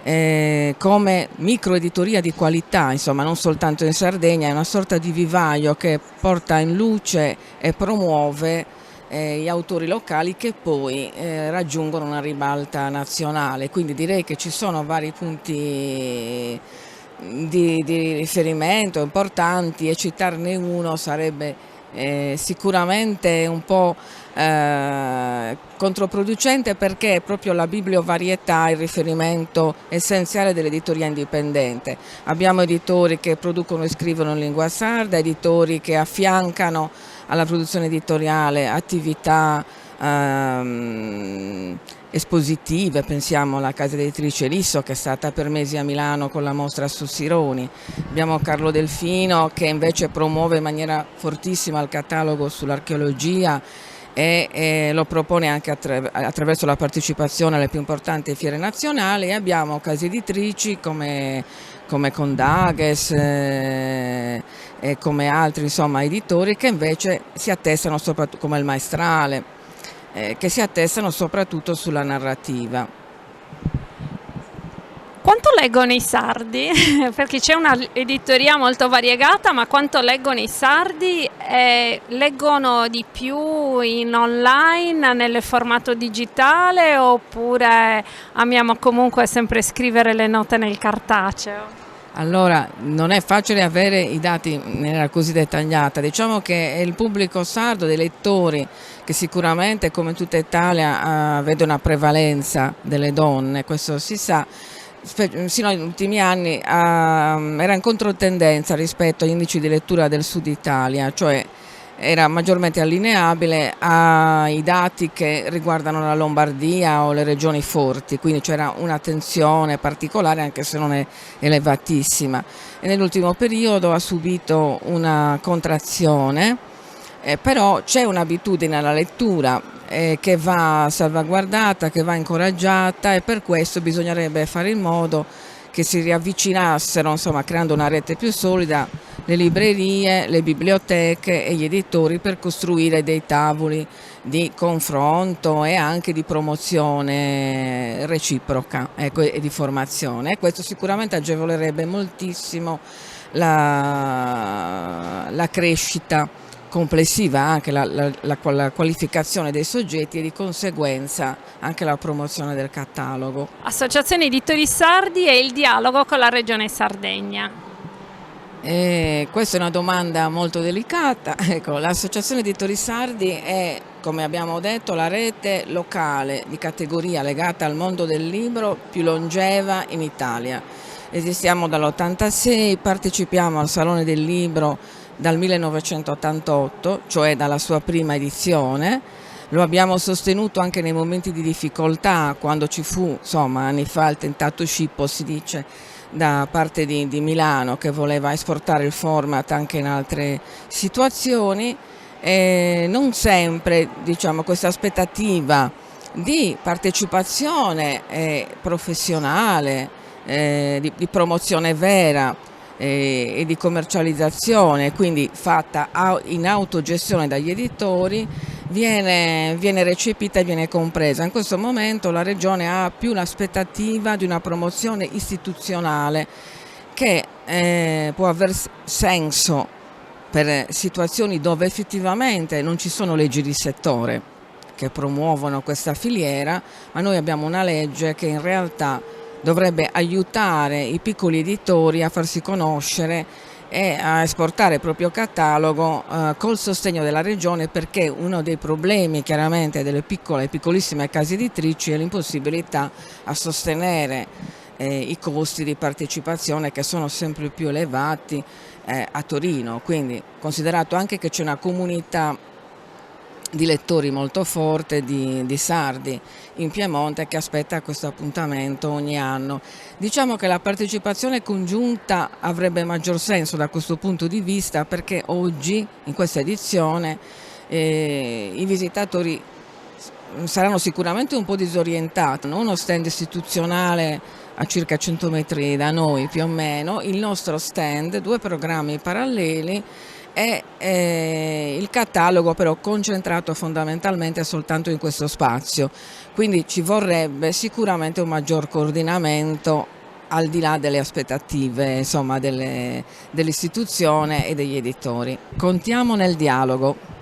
X: come microeditoria di qualità, insomma non soltanto in Sardegna, è una sorta di vivaio che porta in luce e promuove gli autori locali che poi raggiungono una ribalta nazionale. Quindi direi che ci sono vari punti di riferimento importanti e citarne uno sarebbe sicuramente un po' controproducente, perché è proprio la bibliovarietà il riferimento essenziale dell'editoria indipendente. Abbiamo editori che producono e scrivono in lingua sarda, editori che affiancano alla produzione editoriale attività espositive, pensiamo alla casa editrice Lisso che è stata per mesi a Milano con la mostra su Sironi. Abbiamo Carlo Delfino che invece promuove in maniera fortissima il catalogo sull'archeologia e lo propone anche attraverso la partecipazione alle più importanti fiere nazionali, e abbiamo case editrici come Condaghes e come altri editori che invece si attestano soprattutto, come il Maestrale, che si attestano soprattutto sulla narrativa.
R: Quanto leggono i sardi? Perché c'è una editoria molto variegata, ma quanto leggono i sardi? Leggono di più in online, nel formato digitale, oppure amiamo comunque sempre scrivere le note nel cartaceo?
X: Allora, non è facile avere i dati in maniera così dettagliata. Diciamo che è il pubblico sardo, dei lettori, che sicuramente, come in tutta Italia, vede una prevalenza delle donne, questo si sa. Sino agli ultimi anni era in controtendenza rispetto agli indici di lettura del Sud Italia, cioè era maggiormente allineabile ai dati che riguardano la Lombardia o le regioni forti, quindi c'era un'attenzione particolare anche se non è elevatissima, e nell'ultimo periodo ha subito una contrazione, però c'è un'abitudine alla lettura che va salvaguardata, che va incoraggiata, e per questo bisognerebbe fare in modo che si riavvicinassero, creando una rete più solida, le librerie, le biblioteche e gli editori per costruire dei tavoli di confronto e anche di promozione reciproca e di formazione. E questo sicuramente agevolerebbe moltissimo la crescita complessiva, anche la qualificazione dei soggetti e di conseguenza anche la promozione del catalogo.
R: Associazione Editori Sardi e il dialogo con la Regione Sardegna.
X: Questa è una domanda molto delicata. Ecco, l'Associazione Editori Sardi è, come abbiamo detto, la rete locale di categoria legata al mondo del libro più longeva in Italia. Esistiamo dall'86, partecipiamo al Salone del Libro dal 1988, cioè dalla sua prima edizione. Lo abbiamo sostenuto anche nei momenti di difficoltà, quando ci fu, anni fa, il tentato scippo, si dice, da parte di Milano, che voleva esportare il format anche in altre situazioni. Non sempre, questa aspettativa di partecipazione professionale, di promozione vera e di commercializzazione, quindi fatta in autogestione dagli editori, viene recepita e viene compresa. In questo momento la Regione ha più l'aspettativa di una promozione istituzionale che può aver senso per situazioni dove effettivamente non ci sono leggi di settore che promuovono questa filiera, ma noi abbiamo una legge che in realtà dovrebbe aiutare i piccoli editori a farsi conoscere e a esportare il proprio catalogo col sostegno della Regione, perché uno dei problemi chiaramente delle piccole e piccolissime case editrici è l'impossibilità a sostenere i costi di partecipazione, che sono sempre più elevati a Torino. Quindi, considerato anche che c'è una comunità di lettori molto forte di sardi in Piemonte che aspetta questo appuntamento ogni anno. Diciamo che la partecipazione congiunta avrebbe maggior senso da questo punto di vista, perché oggi in questa edizione i visitatori saranno sicuramente un po' disorientati. Uno stand istituzionale a circa 100 metri da noi più o meno, il nostro stand, 2 programmi paralleli e il catalogo però concentrato fondamentalmente soltanto in questo spazio, quindi ci vorrebbe sicuramente un maggior coordinamento al di là delle aspettative, insomma, dell'istituzione e degli editori. Contiamo nel dialogo.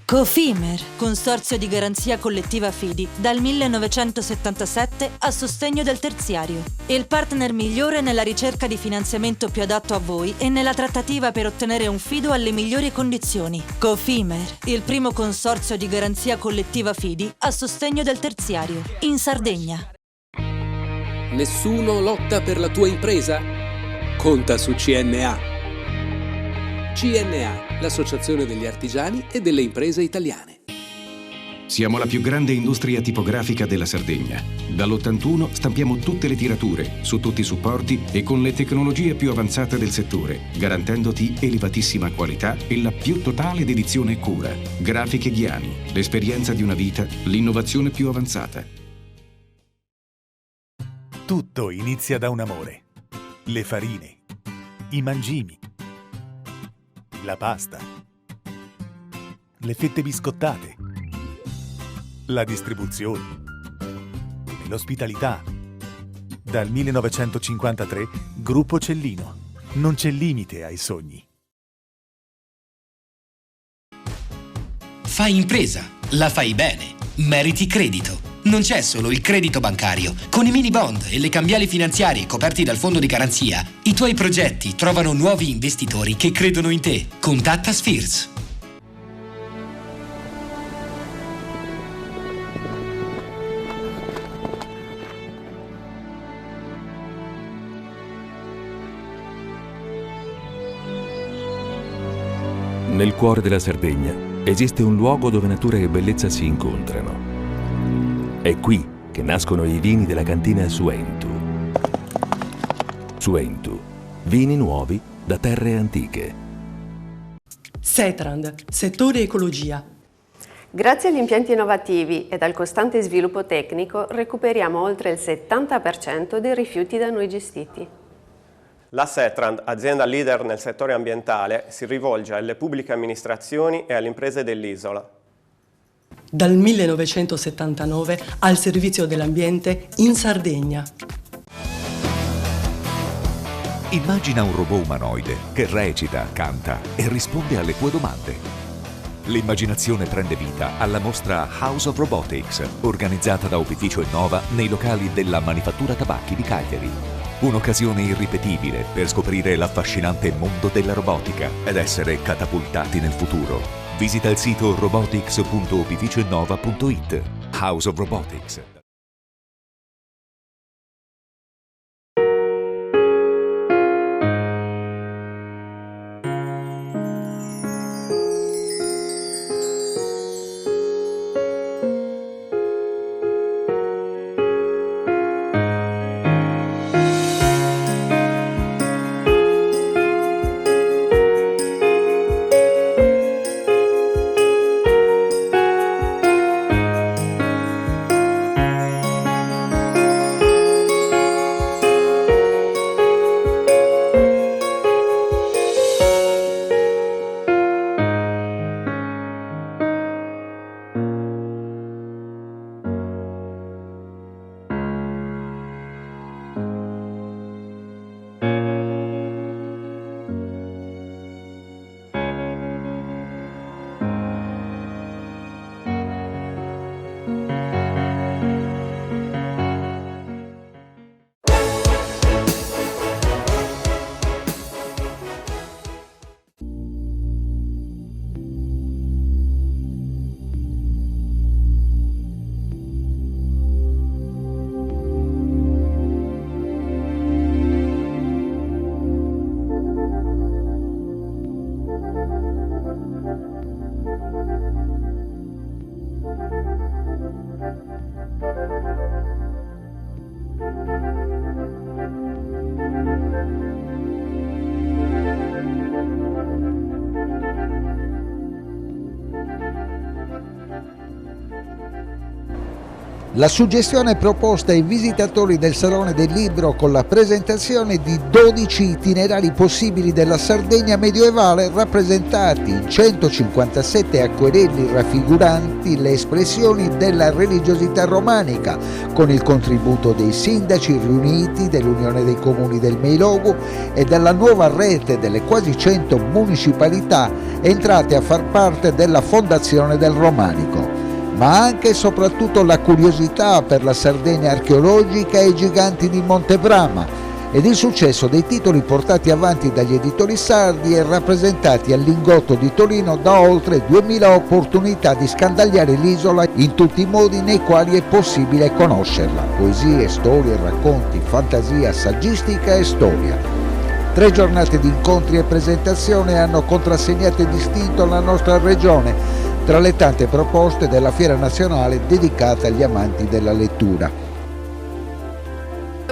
B: Cofimer, consorzio di garanzia collettiva Fidi, dal 1977 a sostegno del terziario. Il partner migliore nella ricerca di finanziamento più adatto a voi e nella trattativa per ottenere un fido alle migliori condizioni. Cofimer, il primo consorzio di garanzia collettiva Fidi a sostegno del terziario, in Sardegna.
E: Nessuno lotta per la tua impresa? Conta su CNA. CNA, l'associazione degli artigiani e delle imprese italiane.
A: Siamo la più grande industria tipografica della Sardegna. Dall'81 stampiamo tutte le tirature, su tutti i supporti e con le tecnologie più avanzate del settore, garantendoti elevatissima qualità e la più totale dedizione e cura. Grafiche Ghiani, l'esperienza di una vita, l'innovazione più avanzata.
D: Tutto inizia da un amore. Le farine, i mangimi, la pasta, le fette biscottate, la distribuzione e l'ospitalità. Dal 1953, Gruppo Cellino. Non c'è limite ai sogni.
M: Fai impresa, la fai bene. Meriti credito. Non c'è solo il credito bancario. Con i mini bond e le cambiali finanziarie coperti dal fondo di garanzia, i tuoi progetti trovano nuovi investitori che credono in te. Contatta Spheres.
C: Nel cuore della Sardegna esiste un luogo dove natura e bellezza si incontrano. È qui che nascono i vini della cantina Suentu. Suentu, vini nuovi da terre antiche.
N: Setrand, settore ecologia.
K: Grazie agli impianti innovativi ed al costante sviluppo tecnico recuperiamo oltre il 70% dei rifiuti da noi gestiti.
O: La Setrand, azienda leader nel settore ambientale, si rivolge alle pubbliche amministrazioni e alle imprese dell'isola.
N: Dal 1979 al servizio dell'ambiente in Sardegna.
P: Immagina un robot umanoide che recita, canta e risponde alle tue domande. L'immaginazione prende vita alla mostra House of Robotics, organizzata da Opificio Innova nei locali della Manifattura Tabacchi di Cagliari. Un'occasione irripetibile per scoprire l'affascinante mondo della robotica ed essere catapultati nel futuro. Visita il sito robotics.opificioinnova.it. House of Robotics.
I: La suggestione proposta ai visitatori del Salone del Libro con la presentazione di 12 itinerari possibili della Sardegna medievale rappresentati in 157 acquerelli raffiguranti le espressioni della religiosità romanica, con il contributo dei sindaci riuniti, dell'Unione dei Comuni del Meilogu e della nuova rete delle quasi 100 municipalità entrate a far parte della fondazione del Romanico, ma anche e soprattutto la curiosità per la Sardegna archeologica e i giganti di Montebrama ed il successo dei titoli portati avanti dagli editori sardi e rappresentati al Lingotto di Torino da oltre 2000 opportunità di scandagliare l'isola in tutti i modi nei quali è possibile conoscerla: poesie, storie, racconti, fantasia, saggistica e storia. 3 giornate di incontri e presentazioni hanno contrassegnato e distinto la nostra regione tra le tante proposte della Fiera Nazionale dedicata agli amanti della lettura.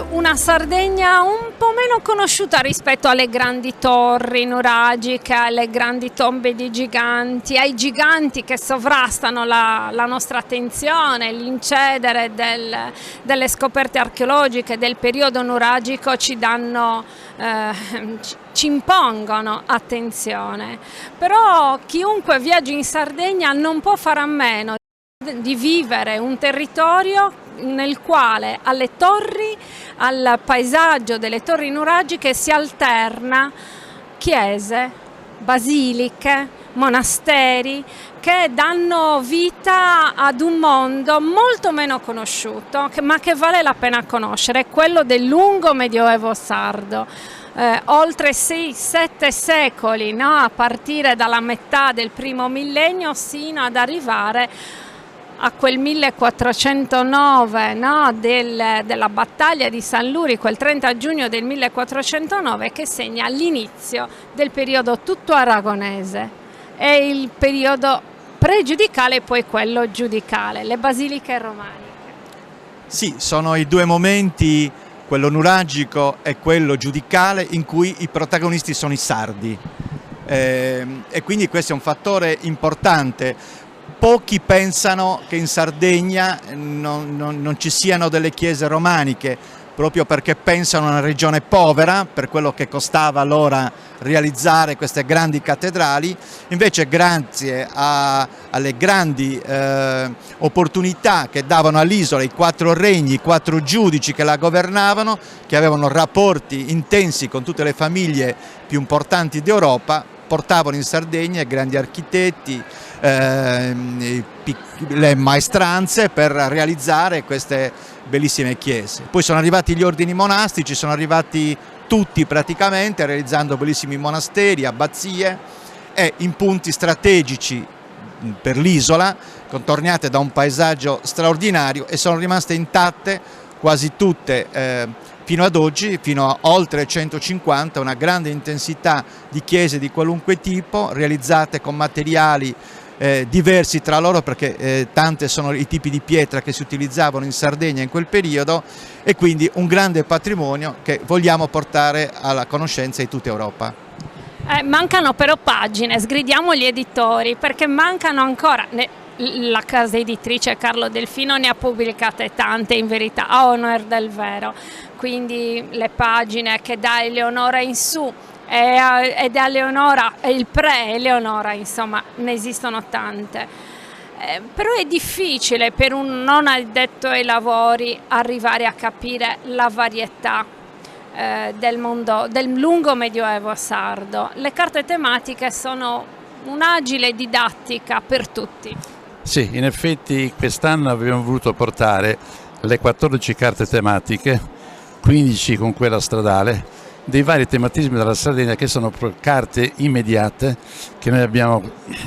R: Una Sardegna un po' meno conosciuta rispetto alle grandi torri nuragiche, alle grandi tombe di giganti, ai giganti che sovrastano la nostra attenzione. L'incedere delle scoperte archeologiche del periodo nuragico ci impongono attenzione. Però chiunque viaggi in Sardegna non può fare a meno di vivere un territorio nel quale alle torri, al paesaggio delle torri nuragiche si alterna chiese, basiliche, monasteri che danno vita ad un mondo molto meno conosciuto, ma che vale la pena conoscere, quello del lungo medioevo sardo. Oltre 6-7 secoli, no? A partire dalla metà del primo millennio sino ad arrivare a quel 1409, no? della battaglia di San Lurico, il 30 giugno del 1409, che segna l'inizio del periodo tutto aragonese e il periodo pregiudicale e poi quello giudicale, le basiliche romaniche.
Q: Sì, sono i 2 momenti, quello nuragico e quello giudicale, in cui i protagonisti sono i sardi, e quindi questo è un fattore importante. Pochi pensano che in Sardegna non ci siano delle chiese romaniche, proprio perché pensano a una regione povera, per quello che costava allora realizzare queste grandi cattedrali. Invece, grazie alle grandi opportunità che davano all'isola i 4 regni, i 4 giudici che la governavano, che avevano rapporti intensi con tutte le famiglie più importanti d'Europa, portavano in Sardegna grandi architetti, le maestranze per realizzare queste bellissime chiese. Poi sono arrivati gli ordini monastici, sono arrivati tutti praticamente, realizzando bellissimi monasteri, abbazie e in punti strategici per l'isola, contornate da un paesaggio straordinario, e sono rimaste intatte quasi tutte fino ad oggi, fino a oltre 150, una grande intensità di chiese di qualunque tipo, realizzate con materiali diversi tra loro, perché tante sono i tipi di pietra che si utilizzavano in Sardegna in quel periodo, e quindi un grande patrimonio che vogliamo portare alla conoscenza di tutta Europa.
R: Mancano però pagine, sgridiamo gli editori, perché mancano ancora. La casa editrice Carlo Delfino ne ha pubblicate tante, in verità, a onor del vero, quindi le pagine che da Eleonora in su e da Eleonora e il pre-Eleonora, insomma, ne esistono tante. Però è difficile per un non addetto ai lavori arrivare a capire la varietà del mondo, del lungo medioevo sardo. Le carte tematiche sono un'agile didattica per tutti.
V: Sì, in effetti quest'anno abbiamo voluto portare le 14 carte tematiche, 15 con quella stradale, dei vari tematismi della Sardegna, che sono carte immediate che noi abbiamo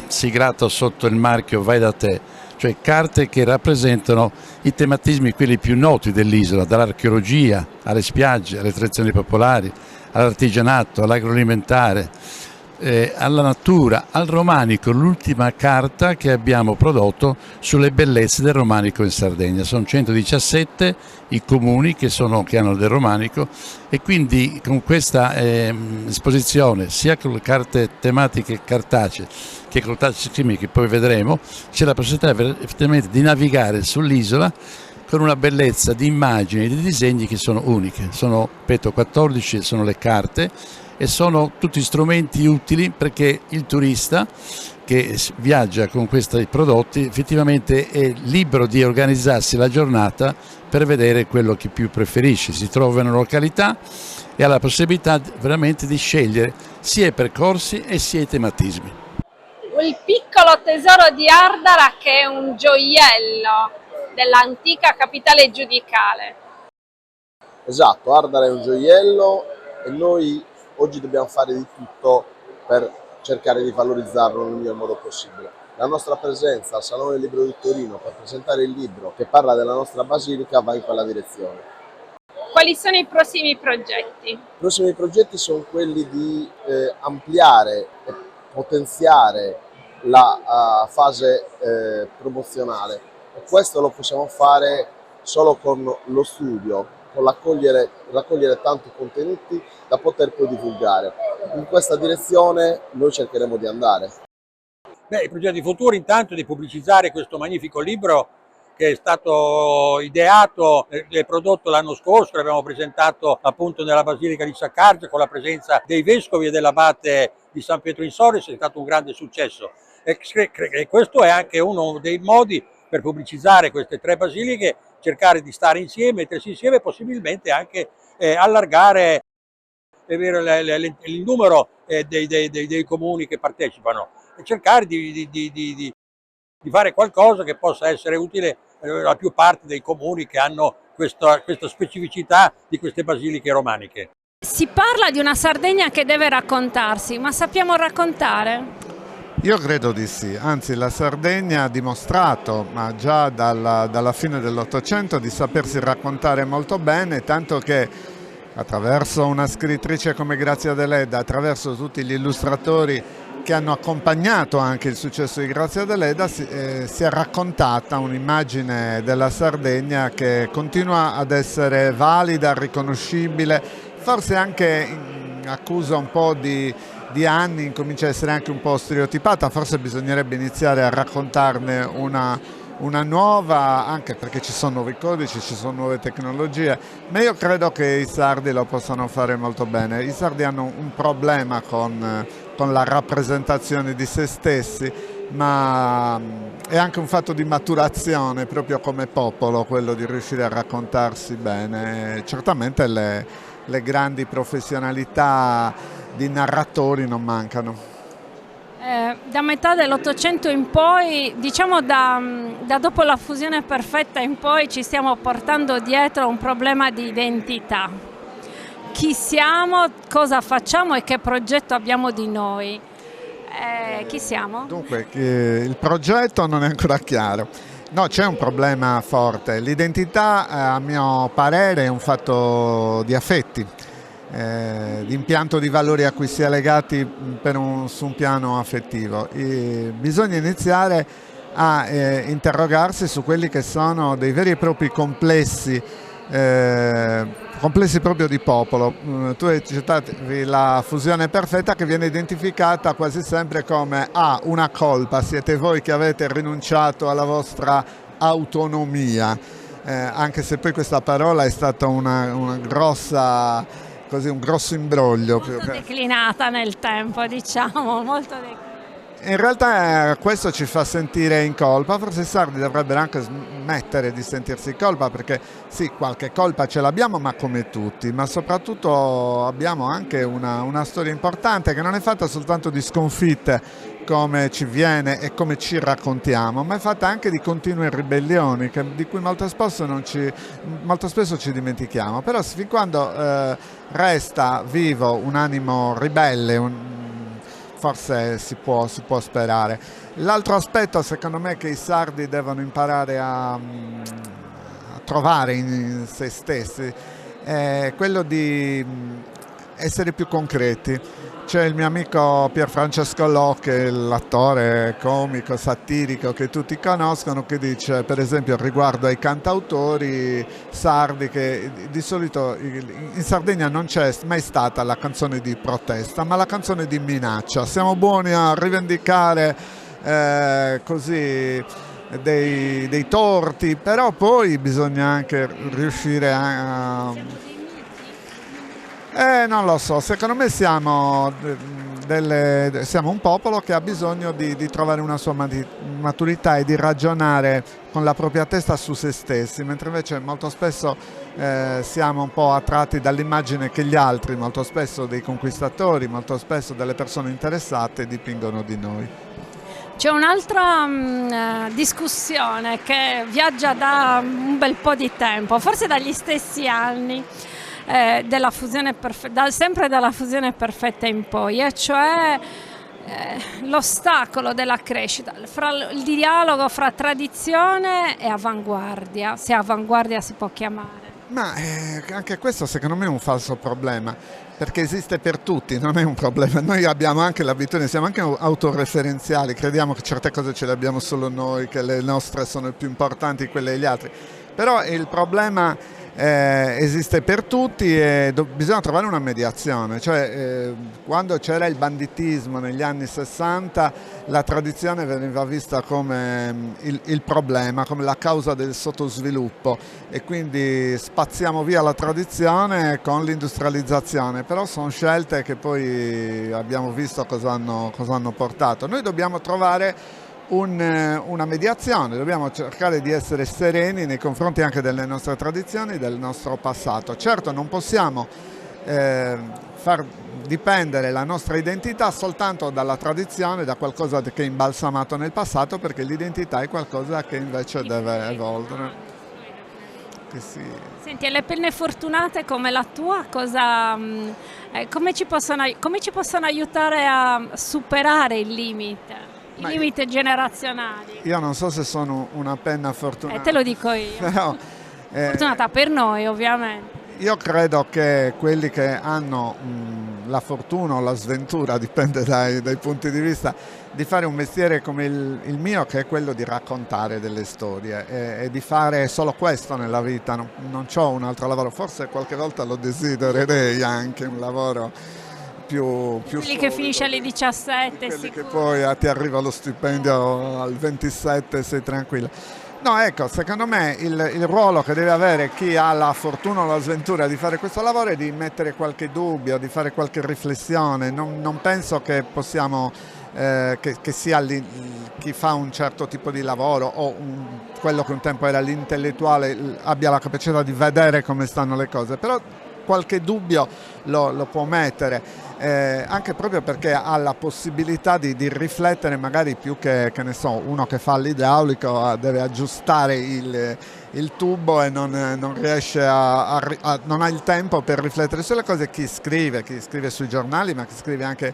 V: siglato sotto il marchio Vai da te, cioè carte che rappresentano i tematismi quelli più noti dell'isola, dall'archeologia alle spiagge, alle tradizioni popolari, all'artigianato, all'agroalimentare, alla natura, al romanico. L'ultima carta che abbiamo prodotto sulle bellezze del romanico in Sardegna. Sono 117 i comuni che hanno del romanico, e quindi con questa esposizione, sia con le carte tematiche cartacee che con le carte chimiche che poi vedremo, c'è la possibilità effettivamente di navigare sull'isola con una bellezza di immagini e di disegni che sono uniche. Sono, ripeto, 14, sono le carte e sono tutti strumenti utili perché il turista che viaggia con questi prodotti effettivamente è libero di organizzarsi la giornata per vedere quello che più preferisce. Si trova in una località e ha la possibilità veramente di scegliere sia i percorsi e sia i tematismi.
R: Il piccolo tesoro di Ardara, che è un gioiello dell'antica capitale giudicale.
H: Esatto, Ardara è un gioiello e noi oggi dobbiamo fare di tutto per cercare di valorizzarlo nel miglior modo possibile. La nostra presenza al Salone del Libro di Torino per presentare il libro che parla della nostra basilica va in quella direzione.
R: Quali sono i prossimi progetti?
H: I prossimi progetti sono quelli di ampliare e potenziare la fase promozionale, e questo lo possiamo fare solo con lo studio, con raccogliere tanti contenuti da poter poi divulgare. In questa direzione noi cercheremo di andare.
S: I progetti futuri intanto di pubblicizzare questo magnifico libro che è stato ideato e prodotto l'anno scorso, l'abbiamo presentato appunto nella Basilica di Saccargia con la presenza dei vescovi e dell'abate di San Pietro in Soris, è stato un grande successo e questo è anche uno dei modi per pubblicizzare queste 3 basiliche, cercare di stare insieme, mettersi insieme e possibilmente anche allargare il numero dei comuni che partecipano e cercare di fare qualcosa che possa essere utile alla più parte dei comuni che hanno questa specificità di queste basiliche romaniche.
R: Si parla di una Sardegna che deve raccontarsi, ma sappiamo raccontare?
T: Io credo di sì, anzi la Sardegna ha dimostrato, ma già dalla fine dell'Ottocento, di sapersi raccontare molto bene, tanto che attraverso una scrittrice come Grazia Deledda, attraverso tutti gli illustratori che hanno accompagnato anche il successo di Grazia Deledda, si è raccontata un'immagine della Sardegna che continua ad essere valida, riconoscibile, forse anche accusa un po' di anni, incomincia a essere anche un po' stereotipata, forse bisognerebbe iniziare a raccontarne una nuova, anche perché ci sono nuovi codici, ci sono nuove tecnologie, ma io credo che i sardi lo possano fare molto bene. I sardi hanno un problema con la rappresentazione di se stessi, ma è anche un fatto di maturazione proprio come popolo, quello di riuscire a raccontarsi bene. Certamente le grandi professionalità di narratori non mancano.
R: Da metà dell'Ottocento in poi, diciamo da dopo la fusione perfetta in poi, ci stiamo portando dietro un problema di identità. Chi siamo, cosa facciamo e che progetto abbiamo di noi? Chi siamo?
T: Dunque, il progetto non è ancora chiaro. No, c'è un problema forte. L'identità, a mio parere, è un fatto di affetti. Di impianto di valori a cui si è legati su un piano affettivo. Bisogna iniziare a interrogarsi su quelli che sono dei veri e propri complessi proprio di popolo. Tu hai citato la fusione perfetta, che viene identificata quasi sempre come una colpa, siete voi che avete rinunciato alla vostra autonomia, anche se poi questa parola è stata un grosso imbroglio.
R: Molto declinata nel tempo, diciamo, molto declinata.
T: In realtà questo ci fa sentire in colpa, forse i sardi dovrebbero anche smettere di sentirsi in colpa, perché sì, qualche colpa ce l'abbiamo, ma come tutti, ma soprattutto abbiamo anche una storia importante che non è fatta soltanto di sconfitte come ci viene e come ci raccontiamo, ma è fatta anche di continue ribellioni di cui molto spesso ci dimentichiamo. Però fin quando resta vivo un animo ribelle, forse si può sperare. L'altro aspetto, secondo me, che i sardi devono imparare a trovare in se stessi è quello di essere più concreti. C'è il mio amico Pierfrancesco Locche, l'attore comico, satirico che tutti conoscono, che dice, per esempio, riguardo ai cantautori sardi, che di solito in Sardegna non c'è mai stata la canzone di protesta, ma la canzone di minaccia. Siamo buoni a rivendicare così dei torti, però poi bisogna anche riuscire non lo so, secondo me siamo un popolo che ha bisogno di trovare una sua maturità e di ragionare con la propria testa su se stessi, mentre invece molto spesso siamo un po' attratti dall'immagine che gli altri, molto spesso dei conquistatori, molto spesso delle persone interessate, dipingono di noi.
R: C'è un'altra discussione che viaggia da un bel po' di tempo, forse dagli stessi anni, della fusione sempre dalla fusione perfetta in poi, e cioè l'ostacolo della crescita, il dialogo fra tradizione e avanguardia, se avanguardia si può chiamare.
T: Ma anche questo secondo me è un falso problema, perché esiste per tutti, non è un problema. Noi abbiamo anche l'abitudine, siamo anche autoreferenziali, crediamo che certe cose ce le abbiamo solo noi, che le nostre sono più importanti di quelle degli altri, però il problema esiste per tutti e bisogna trovare una mediazione, cioè quando c'era il banditismo negli anni 60 la tradizione veniva vista come il problema, come la causa del sottosviluppo, e quindi spazziamo via la tradizione con l'industrializzazione, però sono scelte che poi abbiamo visto cosa hanno portato. Noi dobbiamo trovare una mediazione, dobbiamo cercare di essere sereni nei confronti anche delle nostre tradizioni, del nostro passato. Certo, non possiamo far dipendere la nostra identità soltanto dalla tradizione, da qualcosa che è imbalsamato nel passato, perché l'identità è qualcosa che invece deve evolvere.
R: Senti, e le penne fortunate come la tua, come ci possono aiutare a superare il limite? I limiti generazionali.
T: Io non so se sono una penna fortunata.
R: Te lo dico io.
T: Però,
R: fortunata per noi, ovviamente.
T: Io credo che quelli che hanno la fortuna o la sventura, dipende dai punti di vista, di fare un mestiere come il mio, che è quello di raccontare delle storie e di fare solo questo nella vita. Non ho un altro lavoro, forse qualche volta lo desidererei anche, un lavoro più
R: quelli che finisce alle 17,
T: che poi ti arriva lo stipendio al 27 e sei tranquillo. No, ecco, secondo me il ruolo che deve avere chi ha la fortuna o la sventura di fare questo lavoro è di mettere qualche dubbio, di fare qualche riflessione. Non penso che possiamo che sia chi fa un certo tipo di lavoro o quello che un tempo era l'intellettuale abbia la capacità di vedere come stanno le cose, però qualche dubbio lo può mettere. Anche proprio perché ha la possibilità di riflettere, magari più che ne so, uno che fa l'idraulico deve aggiustare il tubo e non riesce non ha il tempo per riflettere sulle cose. Chi scrive sui giornali, ma chi scrive anche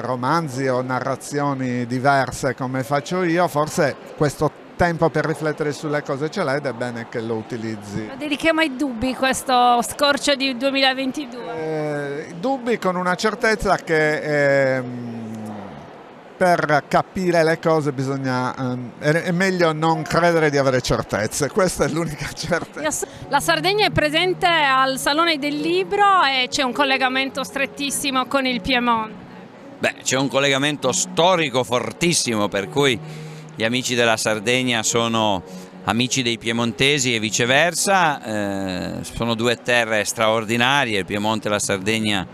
T: romanzi o narrazioni diverse come faccio io, forse questo tempo per riflettere sulle cose ce l'hai ed è bene che lo utilizzi.
R: Lo dedichiamo ai dubbi, questo scorcio di 2022?
T: Dubbi con una certezza che per capire le cose è meglio non credere di avere certezze, questa è l'unica certezza.
R: La Sardegna è presente al Salone del Libro e c'è un collegamento strettissimo con il Piemonte.
G: Beh, c'è un collegamento storico fortissimo, per cui gli amici della Sardegna sono amici dei piemontesi e viceversa. Sono due terre straordinarie, il Piemonte e la Sardegna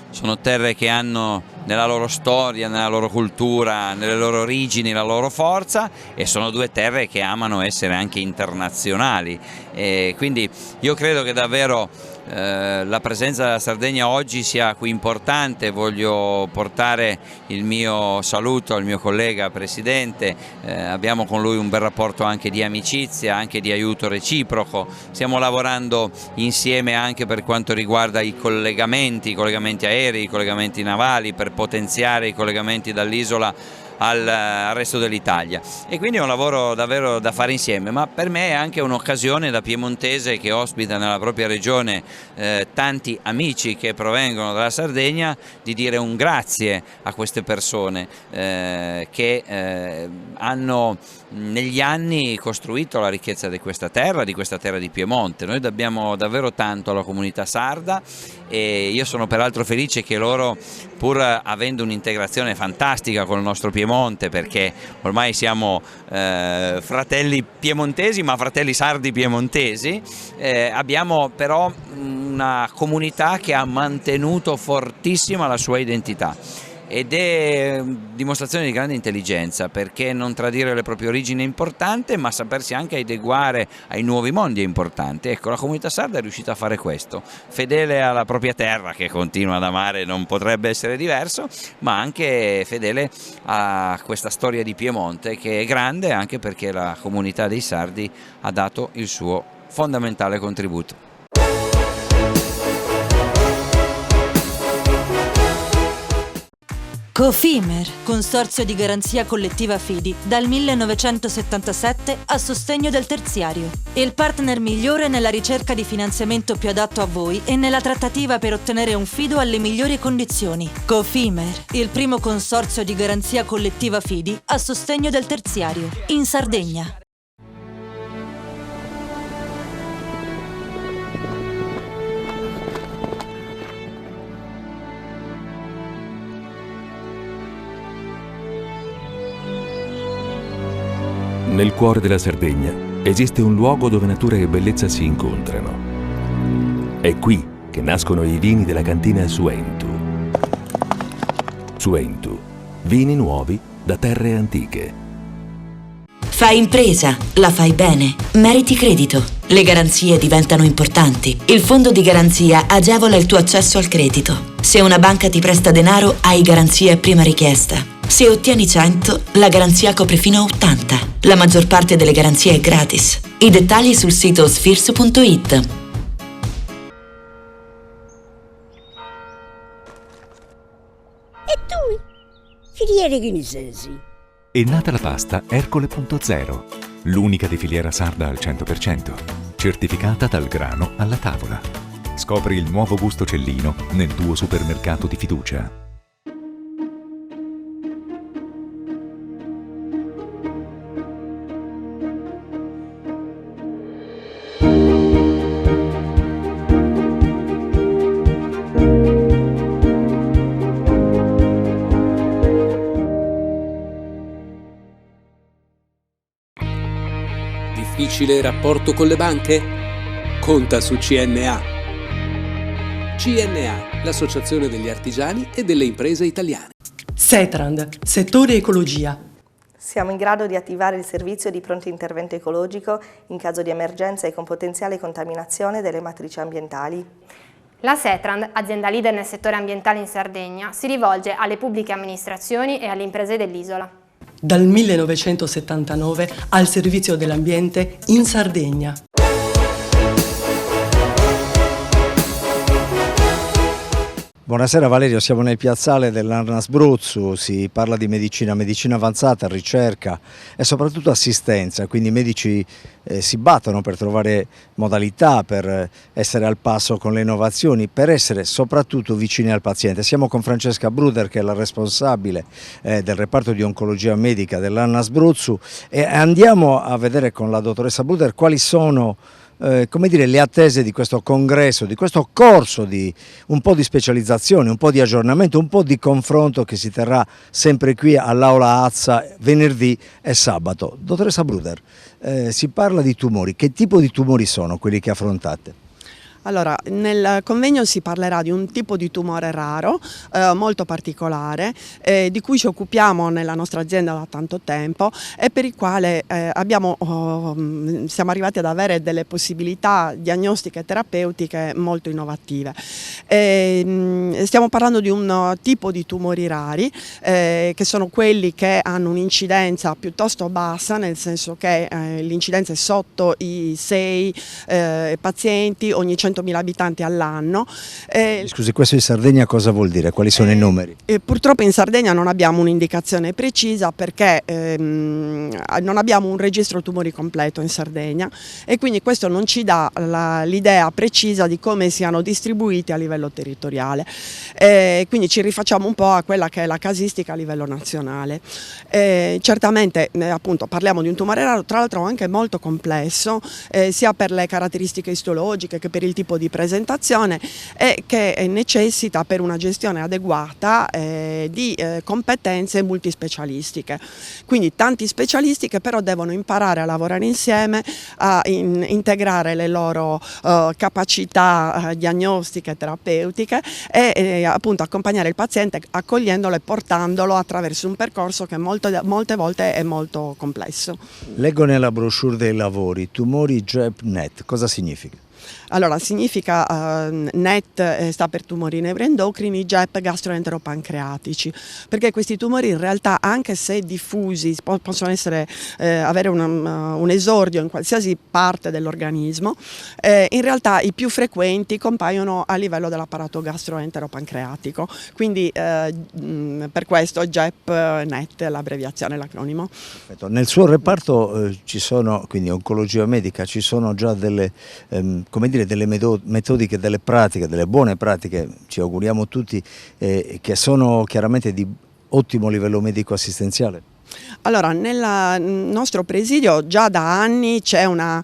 G: sono terre che hanno nella loro storia, nella loro cultura, nelle loro origini la loro forza, e sono due terre che amano essere anche internazionali, e quindi io credo che davvero la presenza della Sardegna oggi sia qui importante. Voglio portare il mio saluto al mio collega presidente, abbiamo con lui un bel rapporto anche di amicizia, anche di aiuto reciproco, stiamo lavorando insieme anche per quanto riguarda i collegamenti aerei, i collegamenti navali, per potenziare i collegamenti dall'isola al resto dell'Italia, e quindi è un lavoro davvero da fare insieme, ma per me è anche un'occasione da piemontese che ospita nella propria regione tanti amici che provengono dalla Sardegna, di dire un grazie a queste persone che hanno negli anni costruito la ricchezza di questa terra di Piemonte. Noi dobbiamo davvero tanto alla comunità sarda, e io sono peraltro felice che loro, pur avendo un'integrazione fantastica con il nostro Piemonte, Piemonte, perché ormai siamo fratelli piemontesi, ma fratelli sardi piemontesi. Abbiamo però una comunità che ha mantenuto fortissima la sua identità, ed è dimostrazione di grande intelligenza, perché non tradire le proprie origini è importante, ma sapersi anche adeguare ai nuovi mondi è importante. Ecco, la comunità sarda è riuscita a fare questo, fedele alla propria terra, che continua ad amare, non potrebbe essere diverso, ma anche fedele a questa storia di Piemonte, che è grande anche perché la comunità dei sardi ha dato il suo fondamentale contributo.
B: Cofimer, consorzio di garanzia collettiva Fidi, dal 1977 a sostegno del terziario. Il partner migliore nella ricerca di finanziamento più adatto a voi e nella trattativa per ottenere un fido alle migliori condizioni. Cofimer, il primo consorzio di garanzia collettiva Fidi a sostegno del terziario, in Sardegna.
C: Nel cuore della Sardegna esiste un luogo dove natura e bellezza si incontrano. È qui che nascono i vini della cantina Suentu. Suentu, vini nuovi da terre antiche.
F: Fai impresa, la fai bene, meriti credito. Le garanzie diventano importanti. Il fondo di garanzia agevola il tuo accesso al credito. Se una banca ti presta denaro, hai garanzia a prima richiesta. Se ottieni 100, la garanzia copre fino a 80. La maggior parte delle garanzie è gratis. I dettagli sul sito sfirso.it.
J: E tu? Filiere Ghinisesi.
P: È nata la pasta Ercole.0, l'unica di filiera sarda al 100%, certificata dal grano alla tavola. Scopri il nuovo gusto Cellino nel tuo supermercato di fiducia.
E: Difficile rapporto con le banche? Conta su CNA. CNA, l'associazione degli artigiani e delle imprese italiane.
N: Setrand, settore ecologia.
U: Siamo in grado di attivare il servizio di pronto intervento ecologico in caso di emergenza e con potenziale contaminazione delle matrici ambientali.
W: La Setrand, azienda leader nel settore ambientale in Sardegna, si rivolge alle pubbliche amministrazioni e alle imprese dell'isola.
N: Dal 1979 al servizio dell'ambiente in Sardegna.
Y: Buonasera Valerio, siamo nel piazzale dell'Arnas Abruzzo, si parla di medicina avanzata, ricerca e soprattutto assistenza, quindi i medici si battono per trovare modalità, per essere al passo con le innovazioni, per essere soprattutto vicini al paziente. Siamo con Francesca Bruder, che è la responsabile del reparto di oncologia medica dell'Arnas Abruzzo, e andiamo a vedere con la dottoressa Bruder quali sono come dire, le attese di questo congresso, di questo corso di un po' di specializzazione, un po' di aggiornamento, un po' di confronto che si terrà sempre qui all'Aula Azza venerdì e sabato. Dottoressa Bruder, si parla di tumori, che tipo di tumori sono quelli che affrontate?
Z: Allora, nel convegno si parlerà di un tipo di tumore raro, molto particolare, di cui ci occupiamo nella nostra azienda da tanto tempo e per il quale siamo arrivati ad avere delle possibilità diagnostiche e terapeutiche molto innovative. Stiamo parlando di un tipo di tumori rari, che sono quelli che hanno un'incidenza piuttosto bassa, nel senso che l'incidenza è sotto i 6 pazienti ogni 100.000 abitanti all'anno.
Y: Scusi, questo in Sardegna cosa vuol dire? Quali sono i numeri?
Z: Purtroppo in Sardegna non abbiamo un'indicazione precisa perché non abbiamo un registro tumori completo in Sardegna e quindi questo non ci dà l'idea precisa di come siano distribuiti a livello territoriale. Quindi ci rifacciamo un po' a quella che è la casistica a livello nazionale. Certamente appunto parliamo di un tumore raro, tra l'altro anche molto complesso, sia per le caratteristiche istologiche che per il tipo tipo di presentazione e che necessita per una gestione adeguata di competenze multispecialistiche. Quindi tanti specialisti che però devono imparare a lavorare insieme, a integrare le loro capacità diagnostiche e terapeutiche e appunto accompagnare il paziente accogliendolo e portandolo attraverso un percorso che molte volte è molto complesso.
Y: Leggo nella brochure dei lavori tumori JEP-NET, cosa significa?
Z: Allora, significa NET sta per tumori neuroendocrini, JEP gastroenteropancreatici, perché questi tumori in realtà, anche se diffusi, possono avere un esordio in qualsiasi parte dell'organismo, in realtà i più frequenti compaiono a livello dell'apparato gastroenteropancreatico, quindi per questo JEP-NET è l'abbreviazione, l'acronimo.
Y: Perfetto. Nel suo reparto ci sono, quindi oncologia medica, ci sono già delle delle metodiche, delle pratiche, delle buone pratiche, ci auguriamo tutti, che sono chiaramente di ottimo livello medico-assistenziale?
Z: Allora, nel nostro presidio già da anni c'è una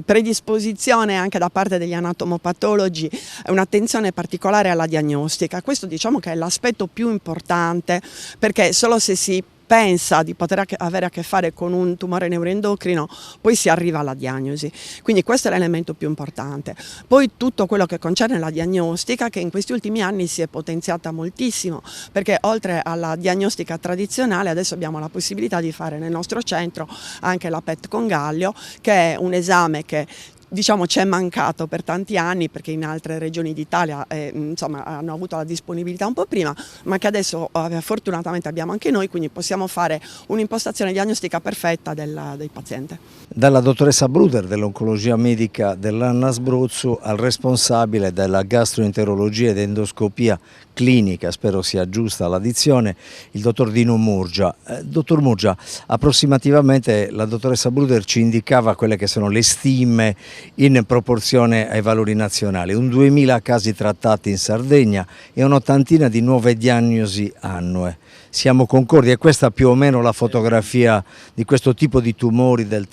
Z: predisposizione anche da parte degli anatomopatologi, un'attenzione particolare alla diagnostica. Questo diciamo che è l'aspetto più importante, perché solo se si pensa di poter avere a che fare con un tumore neuroendocrino, poi si arriva alla diagnosi. Quindi questo è l'elemento più importante. Poi tutto quello che concerne la diagnostica, che in questi ultimi anni si è potenziata moltissimo, perché oltre alla diagnostica tradizionale adesso abbiamo la possibilità di fare nel nostro centro anche la PET congaglio, che è un esame che diciamo ci è mancato per tanti anni, perché in altre regioni d'Italia insomma hanno avuto la disponibilità un po' prima, ma che adesso fortunatamente abbiamo anche noi, quindi possiamo fare un'impostazione diagnostica perfetta del paziente.
Y: Dalla dottoressa Bruder dell'oncologia medica dell'ANAS Abruzzo al responsabile della gastroenterologia ed endoscopia clinica, spero sia giusta la dizione, il dottor Dino Murgia. Dottor Murgia, approssimativamente la dottoressa Bruder ci indicava quelle che sono le stime in proporzione ai valori nazionali, 2000 casi trattati in Sardegna e un'ottantina di nuove diagnosi annue. Siamo concordi? È questa più o meno la fotografia di questo tipo di tumori del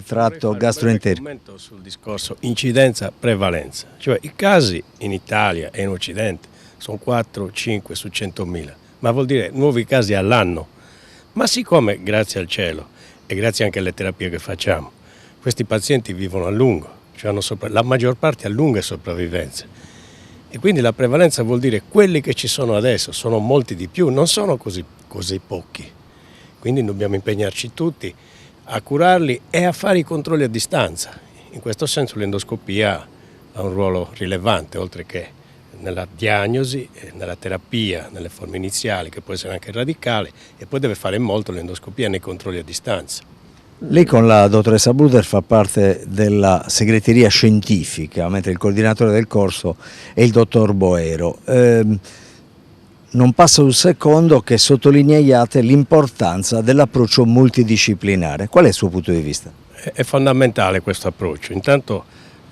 Y: tratto gastroenterico?
A: Un commento sul discorso incidenza-prevalenza, cioè i casi in Italia e in Occidente sono 4-5 su 100.000, ma vuol dire nuovi casi all'anno. Ma siccome, grazie al cielo e grazie anche alle terapie che facciamo, questi pazienti vivono a lungo, cioè la maggior parte ha lunghe sopravvivenze. E quindi la prevalenza vuol dire quelli che ci sono adesso sono molti di più, non sono così pochi. Quindi dobbiamo impegnarci tutti a curarli e a fare i controlli a distanza. In questo senso l'endoscopia ha un ruolo rilevante, oltre che nella diagnosi, nella terapia, nelle forme iniziali, che può essere anche radicale, e poi deve fare molto l'endoscopia nei controlli a distanza.
Y: Lei con la dottoressa Bruder fa parte della segreteria scientifica, mentre il coordinatore del corso è il dottor Boero. Non passa un secondo che sottolineiate l'importanza dell'approccio multidisciplinare. Qual è il suo punto di vista?
A: È fondamentale questo approccio. Intanto,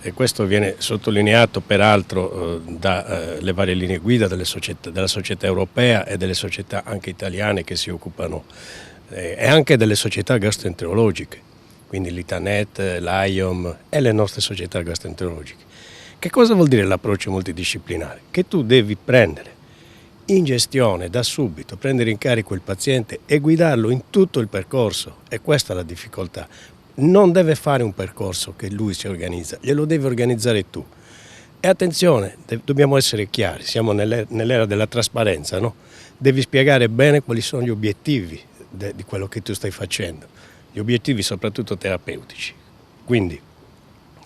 A: e questo viene sottolineato peraltro dalle varie linee guida della società europea e delle società anche italiane che si occupano e anche delle società gastroenterologiche, quindi l'ITANET, l'AIOM e le nostre società gastroenterologiche. Che cosa vuol dire l'approccio multidisciplinare? Che tu devi prendere in gestione da subito, prendere in carico il paziente e guidarlo in tutto il percorso, e questa è la difficoltà. Non deve fare un percorso che lui si organizza, glielo devi organizzare tu. E attenzione, dobbiamo essere chiari, siamo nell'era della trasparenza, no? Devi spiegare bene quali sono gli obiettivi di quello che tu stai facendo, gli obiettivi soprattutto terapeutici. Quindi,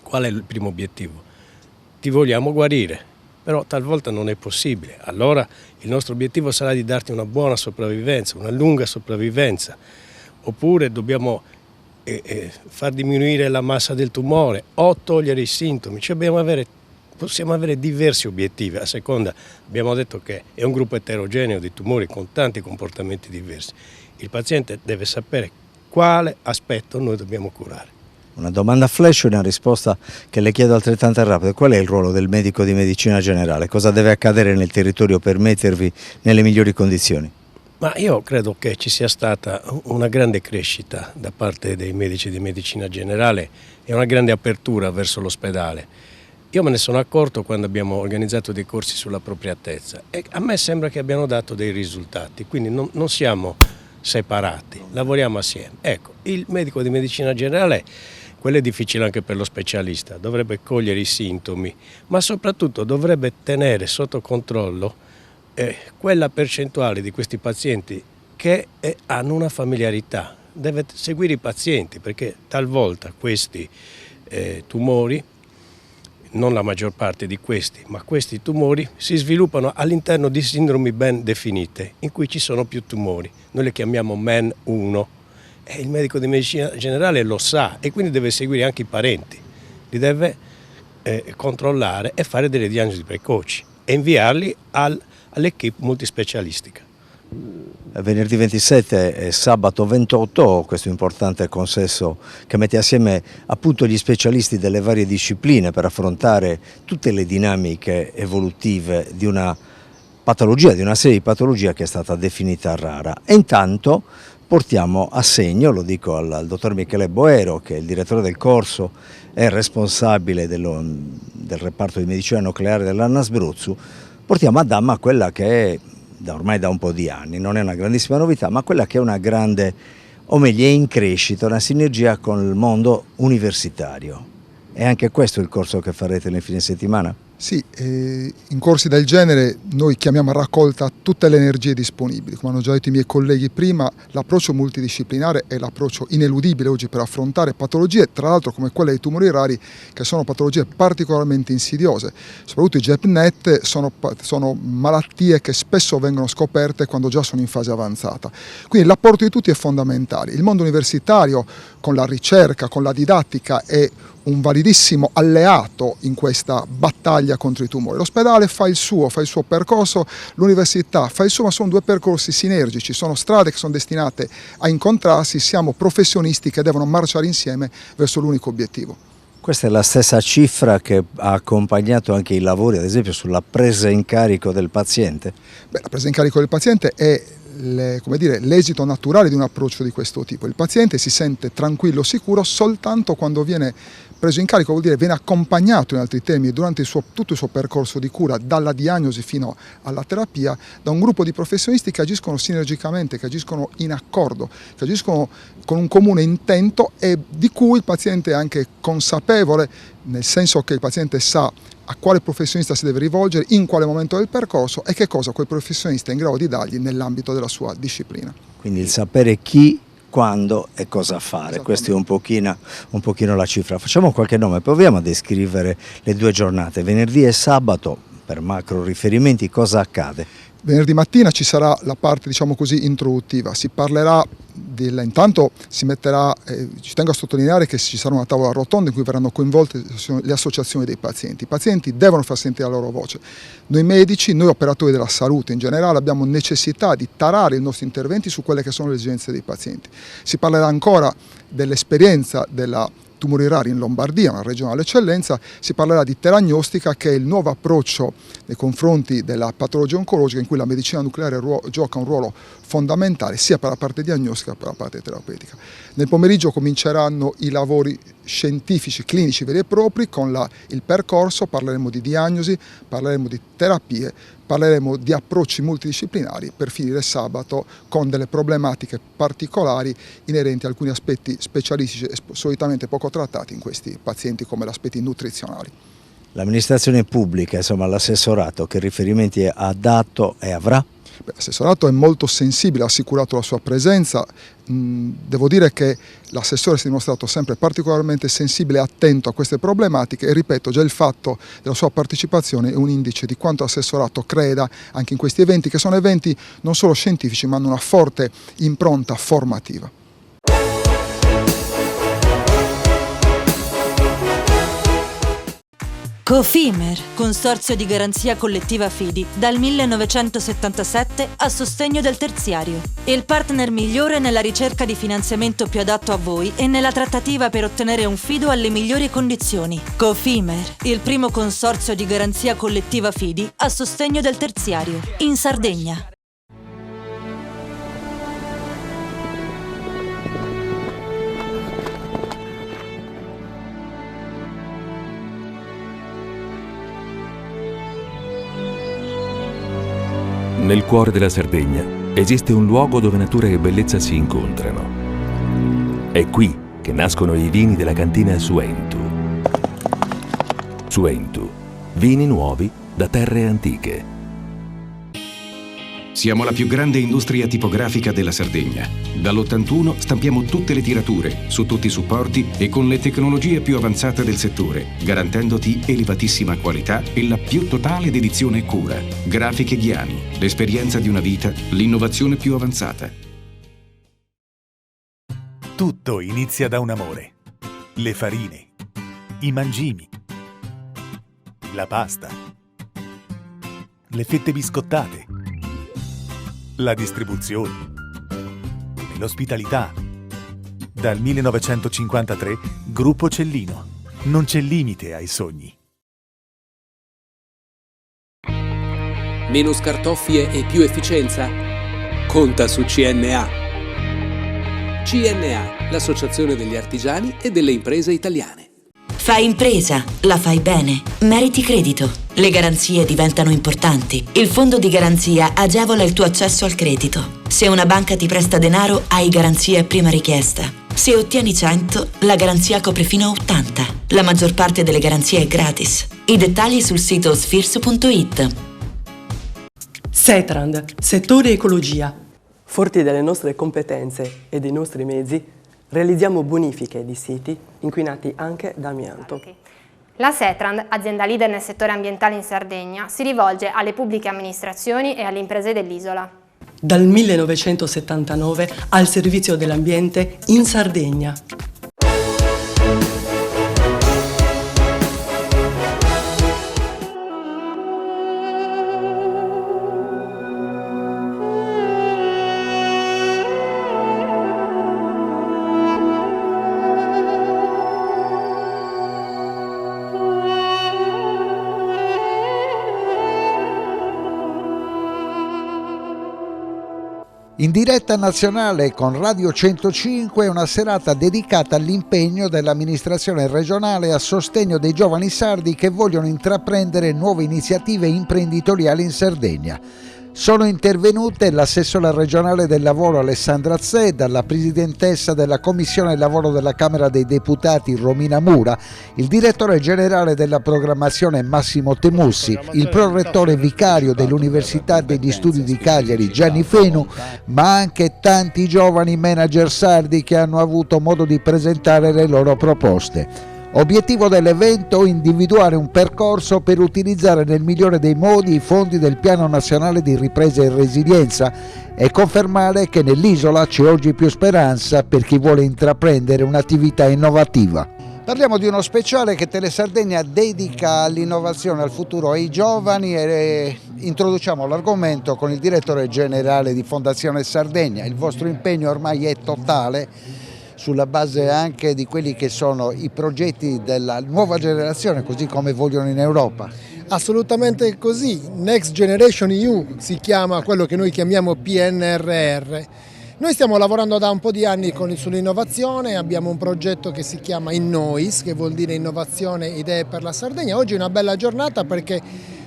A: qual è il primo obiettivo? Ti vogliamo guarire, però talvolta non è possibile. Allora il nostro obiettivo sarà di darti una buona sopravvivenza, una lunga sopravvivenza, oppure dobbiamo far diminuire la massa del tumore o togliere i sintomi. Possiamo avere diversi obiettivi, a seconda, abbiamo detto che è un gruppo eterogeneo di tumori con tanti comportamenti diversi. Il paziente deve sapere quale aspetto noi dobbiamo curare.
Y: Una domanda flash e una risposta che le chiedo altrettanto rapida. Qual è il ruolo del medico di medicina generale? Cosa deve accadere nel territorio per mettervi nelle migliori condizioni?
A: Ma io credo che ci sia stata una grande crescita da parte dei medici di medicina generale e una grande apertura verso l'ospedale. Io me ne sono accorto quando abbiamo organizzato dei corsi sull'appropriatezza e a me sembra che abbiano dato dei risultati, quindi non siamo separati, lavoriamo assieme. Ecco, il medico di medicina generale, quello è difficile anche per lo specialista, dovrebbe cogliere i sintomi, ma soprattutto dovrebbe tenere sotto controllo quella percentuale di questi pazienti che hanno una familiarità. Deve seguire i pazienti perché talvolta questi tumori, non la maggior parte di questi, ma questi tumori si sviluppano all'interno di sindromi ben definite, in cui ci sono più tumori. Noi le chiamiamo MEN1 e il medico di medicina generale lo sa e quindi deve seguire anche i parenti, li deve controllare e fare delle diagnosi precoci e inviarli all'equipe multispecialistica.
Y: Venerdì 27 e sabato 28 questo importante consesso che mette assieme appunto gli specialisti delle varie discipline per affrontare tutte le dinamiche evolutive di una patologia, di una serie di patologie che è stata definita rara. E intanto portiamo a segno, lo dico al dottor Michele Boero, che è il direttore del corso e responsabile del reparto di medicina nucleare dell'ANAS Abruzzo, portiamo a damma quella che è ormai da un po' di anni, non è una grandissima novità, ma quella che è una grande, o meglio è in crescita, una sinergia con il mondo universitario. È anche questo il corso che farete nel fine settimana?
D: Sì, in corsi del genere noi chiamiamo a raccolta tutte le energie disponibili. Come hanno già detto i miei colleghi prima, l'approccio multidisciplinare è l'approccio ineludibile oggi per affrontare patologie, tra l'altro come quelle dei tumori rari, che sono patologie particolarmente insidiose. Soprattutto i GEP-NET sono malattie che spesso vengono scoperte quando già sono in fase avanzata. Quindi l'apporto di tutti è fondamentale. Il mondo universitario, con la ricerca, con la didattica, è un validissimo alleato in questa battaglia contro i tumori. L'ospedale fa il suo percorso, l'università fa il suo, ma sono due percorsi sinergici, sono strade che sono destinate a incontrarsi, siamo professionisti che devono marciare insieme verso l'unico obiettivo.
Y: Questa è la stessa cifra che ha accompagnato anche i lavori, ad esempio, sulla presa in carico del paziente?
D: Beh, la presa in carico del paziente è l'esito naturale di un approccio di questo tipo. Il paziente si sente tranquillo, sicuro soltanto quando viene preso in carico, vuol dire viene accompagnato, in altri termini, durante tutto il suo percorso di cura, dalla diagnosi fino alla terapia, da un gruppo di professionisti che agiscono sinergicamente, che agiscono in accordo, che agiscono con un comune intento e di cui il paziente è anche consapevole, nel senso che il paziente sa a quale professionista si deve rivolgere, in quale momento del percorso e che cosa quel professionista è in grado di dargli nell'ambito della sua disciplina.
Y: Quindi il sapere chi, quando e cosa fare, questa è un pochino la cifra. Facciamo qualche nome, proviamo a descrivere le due giornate, venerdì e sabato, per macro riferimenti, cosa accade?
D: Venerdì mattina ci sarà la parte, diciamo così, introduttiva, si parlerà intanto ci tengo a sottolineare che ci sarà una tavola rotonda in cui verranno coinvolte le associazioni dei pazienti. I pazienti devono far sentire la loro voce. Noi medici, noi operatori della salute in generale abbiamo necessità di tarare i nostri interventi su quelle che sono le esigenze dei pazienti. Si parlerà ancora dell'esperienza della tumori rari in Lombardia, una regionale eccellenza, si parlerà di teragnostica, che è il nuovo approccio nei confronti della patologia oncologica in cui la medicina nucleare gioca un ruolo fondamentale sia per la parte diagnostica che per la parte terapeutica. Nel pomeriggio cominceranno i lavori scientifici, clinici veri e propri con il percorso, parleremo di diagnosi, parleremo di terapie, parleremo di approcci multidisciplinari per finire sabato con delle problematiche particolari inerenti a alcuni aspetti specialistici e solitamente poco trattati in questi pazienti come gli aspetti nutrizionali.
Y: L'amministrazione pubblica, insomma l'assessorato, che riferimenti ha dato e avrà?
D: L'assessorato è molto sensibile, ha assicurato la sua presenza. Devo dire che l'assessore si è dimostrato sempre particolarmente sensibile e attento a queste problematiche e ripeto, già il fatto della sua partecipazione è un indice di quanto l'assessorato creda anche in questi eventi, che sono eventi non solo scientifici ma hanno una forte impronta formativa.
B: Cofimer, consorzio di garanzia collettiva Fidi, dal 1977 a sostegno del terziario. Il partner migliore nella ricerca di finanziamento più adatto a voi e nella trattativa per ottenere un fido alle migliori condizioni. Cofimer, il primo consorzio di garanzia collettiva Fidi a sostegno del terziario, in Sardegna.
C: Nel cuore della Sardegna esiste un luogo dove natura e bellezza si incontrano. È qui che nascono i vini della cantina Suentu. Suentu, vini nuovi da terre antiche.
I: Siamo la più grande industria tipografica della Sardegna. Dall'81 stampiamo tutte le tirature, su tutti i supporti e con le tecnologie più avanzate del settore, garantendoti elevatissima qualità e la più totale dedizione e cura. Grafiche Ghiani, l'esperienza di una vita, l'innovazione più avanzata.
K: Tutto inizia da un amore. Le farine, i mangimi, la pasta, le fette biscottate, la distribuzione e l'ospitalità. Dal 1953, Gruppo Cellino. Non c'è limite ai sogni.
E: Meno scartoffie e più efficienza? Conta su CNA. CNA, l'associazione degli artigiani e delle imprese italiane.
F: Fai impresa, la fai bene, meriti credito. Le garanzie diventano importanti. Il fondo di garanzia agevola il tuo accesso al credito. Se una banca ti presta denaro, hai garanzia a prima richiesta. Se ottieni 100, la garanzia copre fino a 80. La maggior parte delle garanzie è gratis. I dettagli sul sito sfirso.it.
N: Setrand, settore ecologia. Forti delle nostre competenze e dei nostri mezzi, realizziamo bonifiche di siti inquinati anche da amianto.
W: La Setrand, azienda leader nel settore ambientale in Sardegna, si rivolge alle pubbliche amministrazioni e alle imprese dell'isola.
N: Dal 1979 al servizio dell'ambiente in Sardegna.
L: In diretta nazionale con Radio 105 è una serata dedicata all'impegno dell'amministrazione regionale a sostegno dei giovani sardi che vogliono intraprendere nuove iniziative imprenditoriali in Sardegna. Sono intervenute l'assessora regionale del lavoro Alessandra Zedda, la presidentessa della Commissione Lavoro della Camera dei Deputati Romina Mura, il direttore generale della programmazione Massimo Temussi, il prorettore vicario dell'Università degli Studi di Cagliari Gianni Fenu, ma anche tanti giovani manager sardi che hanno avuto modo di presentare le loro proposte. Obiettivo dell'evento: individuare un percorso per utilizzare nel migliore dei modi i fondi del Piano Nazionale di Ripresa e Resilienza e confermare che nell'isola c'è oggi più speranza per chi vuole intraprendere un'attività innovativa. Parliamo di uno speciale che Telesardegna dedica all'innovazione, al futuro, ai giovani e introduciamo l'argomento con il direttore generale di Fondazione Sardegna. Il vostro impegno ormai è totale, sulla base anche di quelli che sono i progetti della nuova generazione, così come vogliono in Europa.
M: Assolutamente così, Next Generation EU si chiama quello che noi chiamiamo PNRR. Noi stiamo lavorando da un po' di anni sull'innovazione, abbiamo un progetto che si chiama Innois, che vuol dire innovazione, idee per la Sardegna. Oggi è una bella giornata perché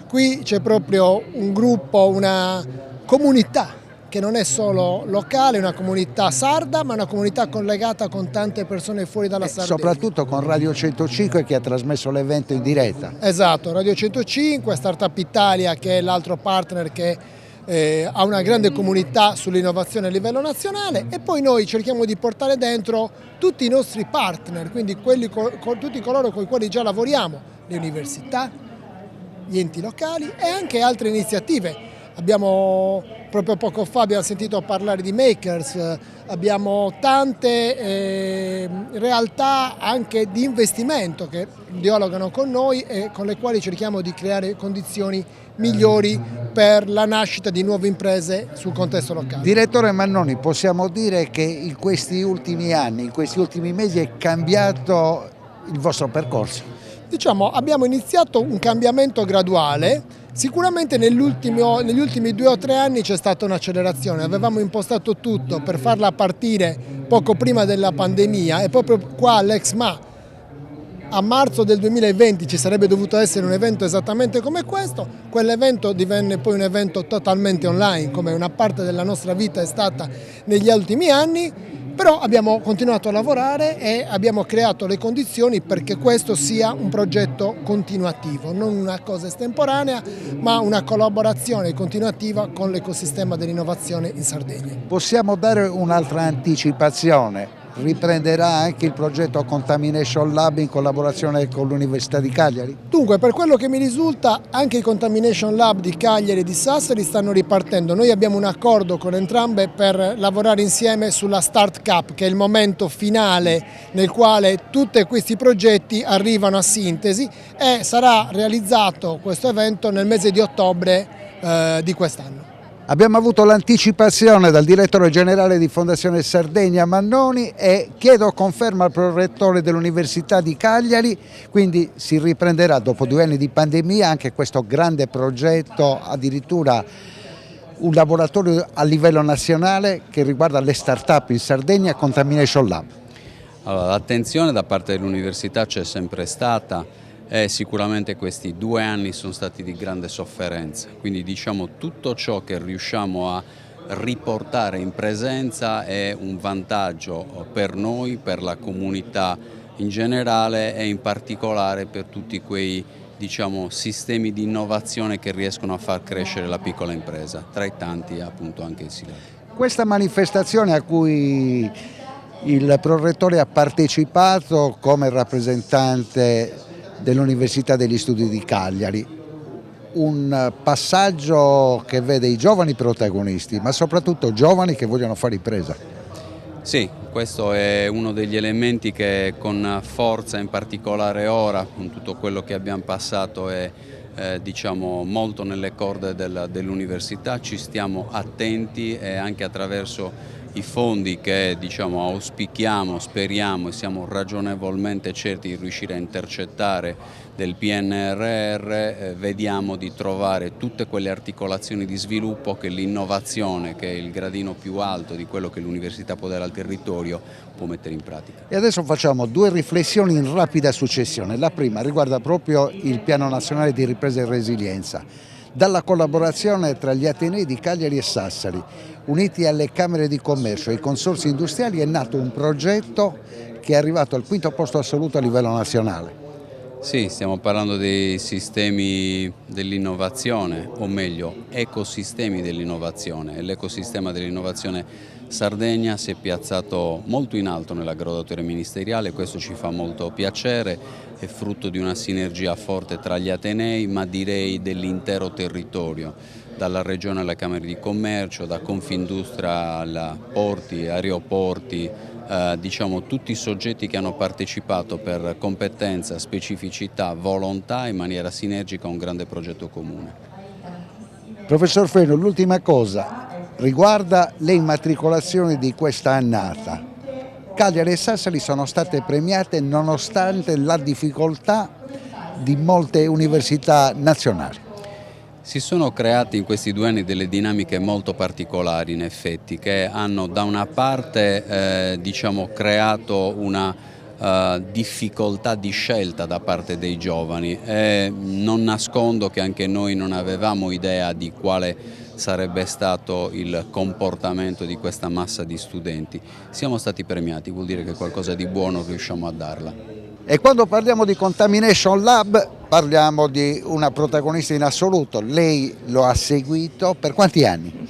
M: qui c'è proprio un gruppo, una comunità che non è solo locale, una comunità sarda, ma una comunità collegata con tante persone fuori dalla Sardegna.
L: Soprattutto con Radio 105 che ha trasmesso l'evento in diretta.
M: Esatto, Radio 105, Startup Italia che è l'altro partner che ha una grande comunità sull'innovazione a livello nazionale, e poi noi cerchiamo di portare dentro tutti i nostri partner, quindi tutti coloro con i quali già lavoriamo, le università, gli enti locali e anche altre iniziative. Abbiamo, proprio poco fa abbiamo sentito parlare di Makers, abbiamo tante realtà anche di investimento che dialogano con noi e con le quali cerchiamo di creare condizioni migliori per la nascita di nuove imprese sul contesto locale.
L: Direttore Mannoni, possiamo dire che in questi ultimi anni, in questi ultimi mesi è cambiato il vostro percorso?
M: Diciamo, abbiamo iniziato un cambiamento graduale. Sicuramente negli ultimi 2 o 3 anni c'è stata un'accelerazione, avevamo impostato tutto per farla partire poco prima della pandemia e proprio qua all'Exma a marzo del 2020 ci sarebbe dovuto essere un evento esattamente come questo, quell'evento divenne poi un evento totalmente online, come una parte della nostra vita è stata negli ultimi anni. Però abbiamo continuato a lavorare e abbiamo creato le condizioni perché questo sia un progetto continuativo, non una cosa estemporanea, ma una collaborazione continuativa con l'ecosistema dell'innovazione in Sardegna.
L: Possiamo dare un'altra anticipazione? Riprenderà anche il progetto Contamination Lab in collaborazione con l'Università di Cagliari?
M: Dunque, per quello che mi risulta, anche i Contamination Lab di Cagliari e di Sassari stanno ripartendo. Noi abbiamo un accordo con entrambe per lavorare insieme sulla Start Cup, che è il momento finale nel quale tutti questi progetti arrivano a sintesi, e sarà realizzato questo evento nel mese di ottobre di quest'anno.
L: Abbiamo avuto l'anticipazione dal direttore generale di Fondazione Sardegna Mannoni e chiedo conferma al prorettore dell'Università di Cagliari, quindi si riprenderà dopo 2 anni di pandemia anche questo grande progetto, addirittura un laboratorio a livello nazionale che riguarda le start-up in Sardegna, Contamination Lab.
H: Allora, l'attenzione da parte dell'Università c'è sempre stata. Sicuramente questi 2 anni sono stati di grande sofferenza, quindi diciamo tutto ciò che riusciamo a riportare in presenza è un vantaggio per noi, per la comunità in generale e in particolare per tutti quei sistemi di innovazione che riescono a far crescere la piccola impresa, tra i tanti appunto anche il SILAB.
L: Questa manifestazione a cui il prorettore ha partecipato come rappresentante dell'Università degli Studi di Cagliari, un passaggio che vede i giovani protagonisti, ma soprattutto giovani che vogliono fare impresa.
H: Sì, questo è uno degli elementi che con forza, in particolare ora, con tutto quello che abbiamo passato, è molto nelle corde dell'Università. Ci stiamo attenti e anche attraverso i fondi che auspichiamo, speriamo e siamo ragionevolmente certi di riuscire a intercettare del PNRR, vediamo di trovare tutte quelle articolazioni di sviluppo che l'innovazione, che è il gradino più alto di quello che l'Università può dare al territorio, può mettere in pratica.
L: E adesso facciamo 2 riflessioni in rapida successione. La prima riguarda proprio il Piano Nazionale di Ripresa e Resilienza. Dalla collaborazione tra gli Atenei di Cagliari e Sassari, uniti alle Camere di Commercio e ai consorzi industriali, è nato un progetto che è arrivato al 5° posto assoluto a livello nazionale.
H: Sì, stiamo parlando dei sistemi dell'innovazione, o meglio, ecosistemi dell'innovazione. L'ecosistema dell'innovazione Sardegna si è piazzato molto in alto nella graduatoria ministeriale, questo ci fa molto piacere, è frutto di una sinergia forte tra gli Atenei, ma direi dell'intero territorio, dalla Regione alla Camera di Commercio, da Confindustria alla porti, aeroporti, tutti i soggetti che hanno partecipato per competenza, specificità, volontà in maniera sinergica a un grande progetto comune.
L: Professor Feno, l'ultima cosa riguarda le immatricolazioni di questa annata. Cagliari e Sassari sono state premiate nonostante la difficoltà di molte università nazionali.
H: Si sono create in questi 2 anni delle dinamiche molto particolari, in effetti, che hanno da una parte creato una difficoltà di scelta da parte dei giovani. Non nascondo che anche noi non avevamo idea di quale sarebbe stato il comportamento di questa massa di studenti. Siamo stati premiati, vuol dire che qualcosa di buono riusciamo a darla.
L: E quando parliamo di Contamination Lab parliamo di una protagonista in assoluto. Lei lo ha seguito per quanti anni?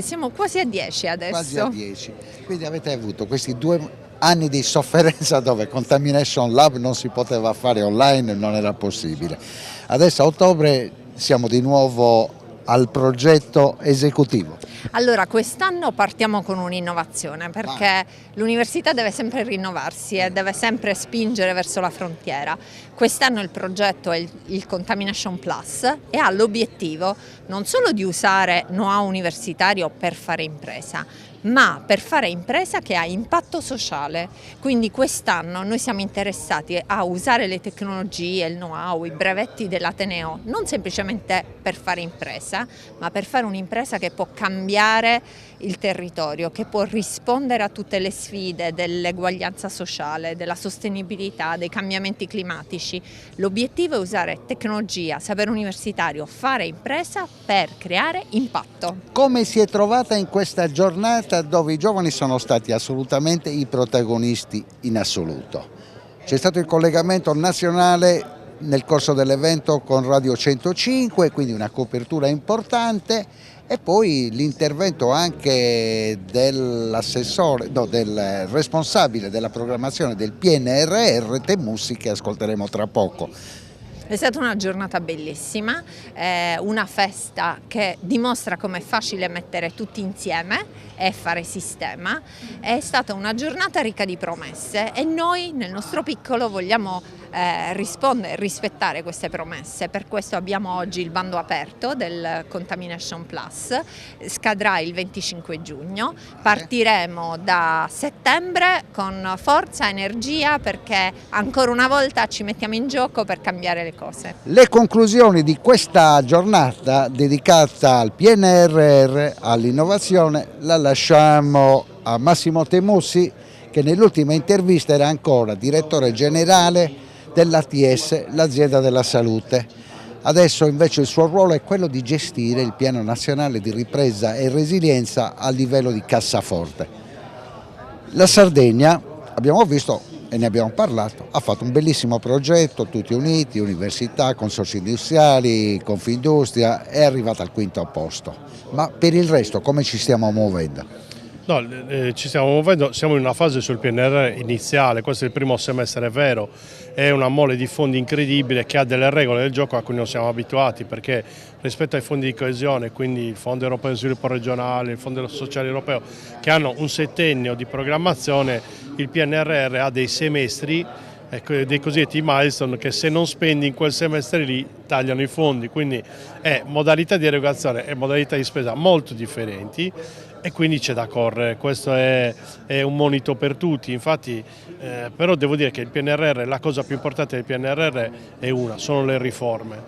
O: Siamo quasi a 10 adesso.
L: Quasi a 10. Quindi avete avuto questi 2 anni di sofferenza dove Contamination Lab non si poteva fare online, non era possibile. Adesso a ottobre siamo di nuovo al progetto esecutivo.
O: Allora, quest'anno partiamo con un'innovazione perché l'università deve sempre rinnovarsi e deve sempre spingere verso la frontiera. Quest'anno il progetto è il Contamination Plus e ha l'obiettivo non solo di usare know-how universitario per fare impresa, ma per fare impresa che ha impatto sociale. Quindi quest'anno noi siamo interessati a usare le tecnologie, il know-how, i brevetti dell'Ateneo, non semplicemente per fare impresa, ma per fare un'impresa che può cambiare il territorio, che può rispondere a tutte le sfide dell'eguaglianza sociale, della sostenibilità, dei cambiamenti climatici. L'obiettivo è usare tecnologia, sapere universitario, fare impresa per creare impatto.
L: Come si è trovata in questa giornata dove i giovani sono stati assolutamente i protagonisti in assoluto? C'è stato il collegamento nazionale nel corso dell'evento con Radio 105, quindi una copertura importante, e poi l'intervento anche del responsabile della programmazione del PNRR, Temussi, che ascolteremo tra poco.
O: È stata una giornata bellissima, una festa che dimostra com'è facile mettere tutti insieme e fare sistema. È stata una giornata ricca di promesse e noi nel nostro piccolo vogliamo rispondere e rispettare queste promesse. Per questo abbiamo oggi il bando aperto del Contamination Plus, scadrà il 25 giugno, partiremo da settembre con forza, energia, perché ancora una volta ci mettiamo in gioco per cambiare le cose.
L: Le conclusioni di questa giornata dedicata al PNRR, all'innovazione, la lasciamo a Massimo Temussi, che nell'ultima intervista era ancora direttore generale dell'ATS, l'azienda della salute. Adesso invece il suo ruolo è quello di gestire il piano nazionale di ripresa e resilienza a livello di cassaforte. La Sardegna, abbiamo visto e ne abbiamo parlato, ha fatto un bellissimo progetto, tutti uniti, università, consorzi industriali, Confindustria, è arrivata al 5° posto. Ma per il resto come ci stiamo muovendo?
A: No, ci stiamo muovendo, siamo in una fase sul PNRR iniziale, questo è il primo semestre vero, è una mole di fondi incredibile che ha delle regole del gioco a cui non siamo abituati, perché rispetto ai fondi di coesione, quindi il Fondo Europeo di Sviluppo Regionale, il Fondo Sociale Europeo, che hanno un settennio di programmazione, il PNRR ha dei semestri, dei cosiddetti milestone, che se non spendi in quel semestre lì tagliano i fondi, quindi è modalità di erogazione e modalità di spesa molto differenti. E quindi c'è da correre, questo è un monito per tutti, infatti però devo dire che il PNRR, la cosa più importante del PNRR sono le riforme,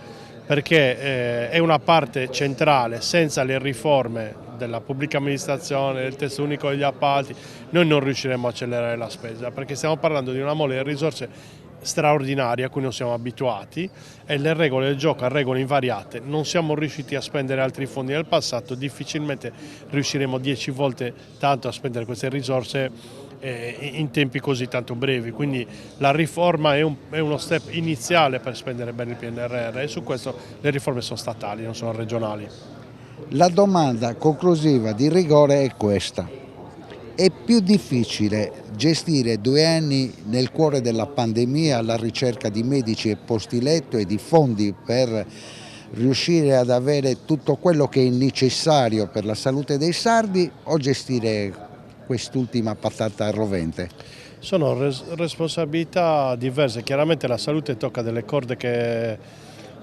A: perché è una parte centrale. Senza le riforme della pubblica amministrazione, del testo unico degli appalti, noi non riusciremo a accelerare la spesa, perché stiamo parlando di una mole di risorse straordinaria a cui non siamo abituati e le regole del gioco a regole invariate. Non siamo riusciti a spendere altri fondi nel passato, difficilmente riusciremo 10 volte tanto a spendere queste risorse in tempi così tanto brevi, quindi la riforma è uno step iniziale per spendere bene il PNRR e su questo le riforme sono statali, non sono regionali.
L: La domanda conclusiva di rigore è questa: è più difficile gestire 2 anni nel cuore della pandemia alla ricerca di medici e posti letto e di fondi per riuscire ad avere tutto quello che è necessario per la salute dei sardi, o gestire quest'ultima patata rovente?
A: Sono responsabilità diverse, chiaramente la salute tocca delle corde che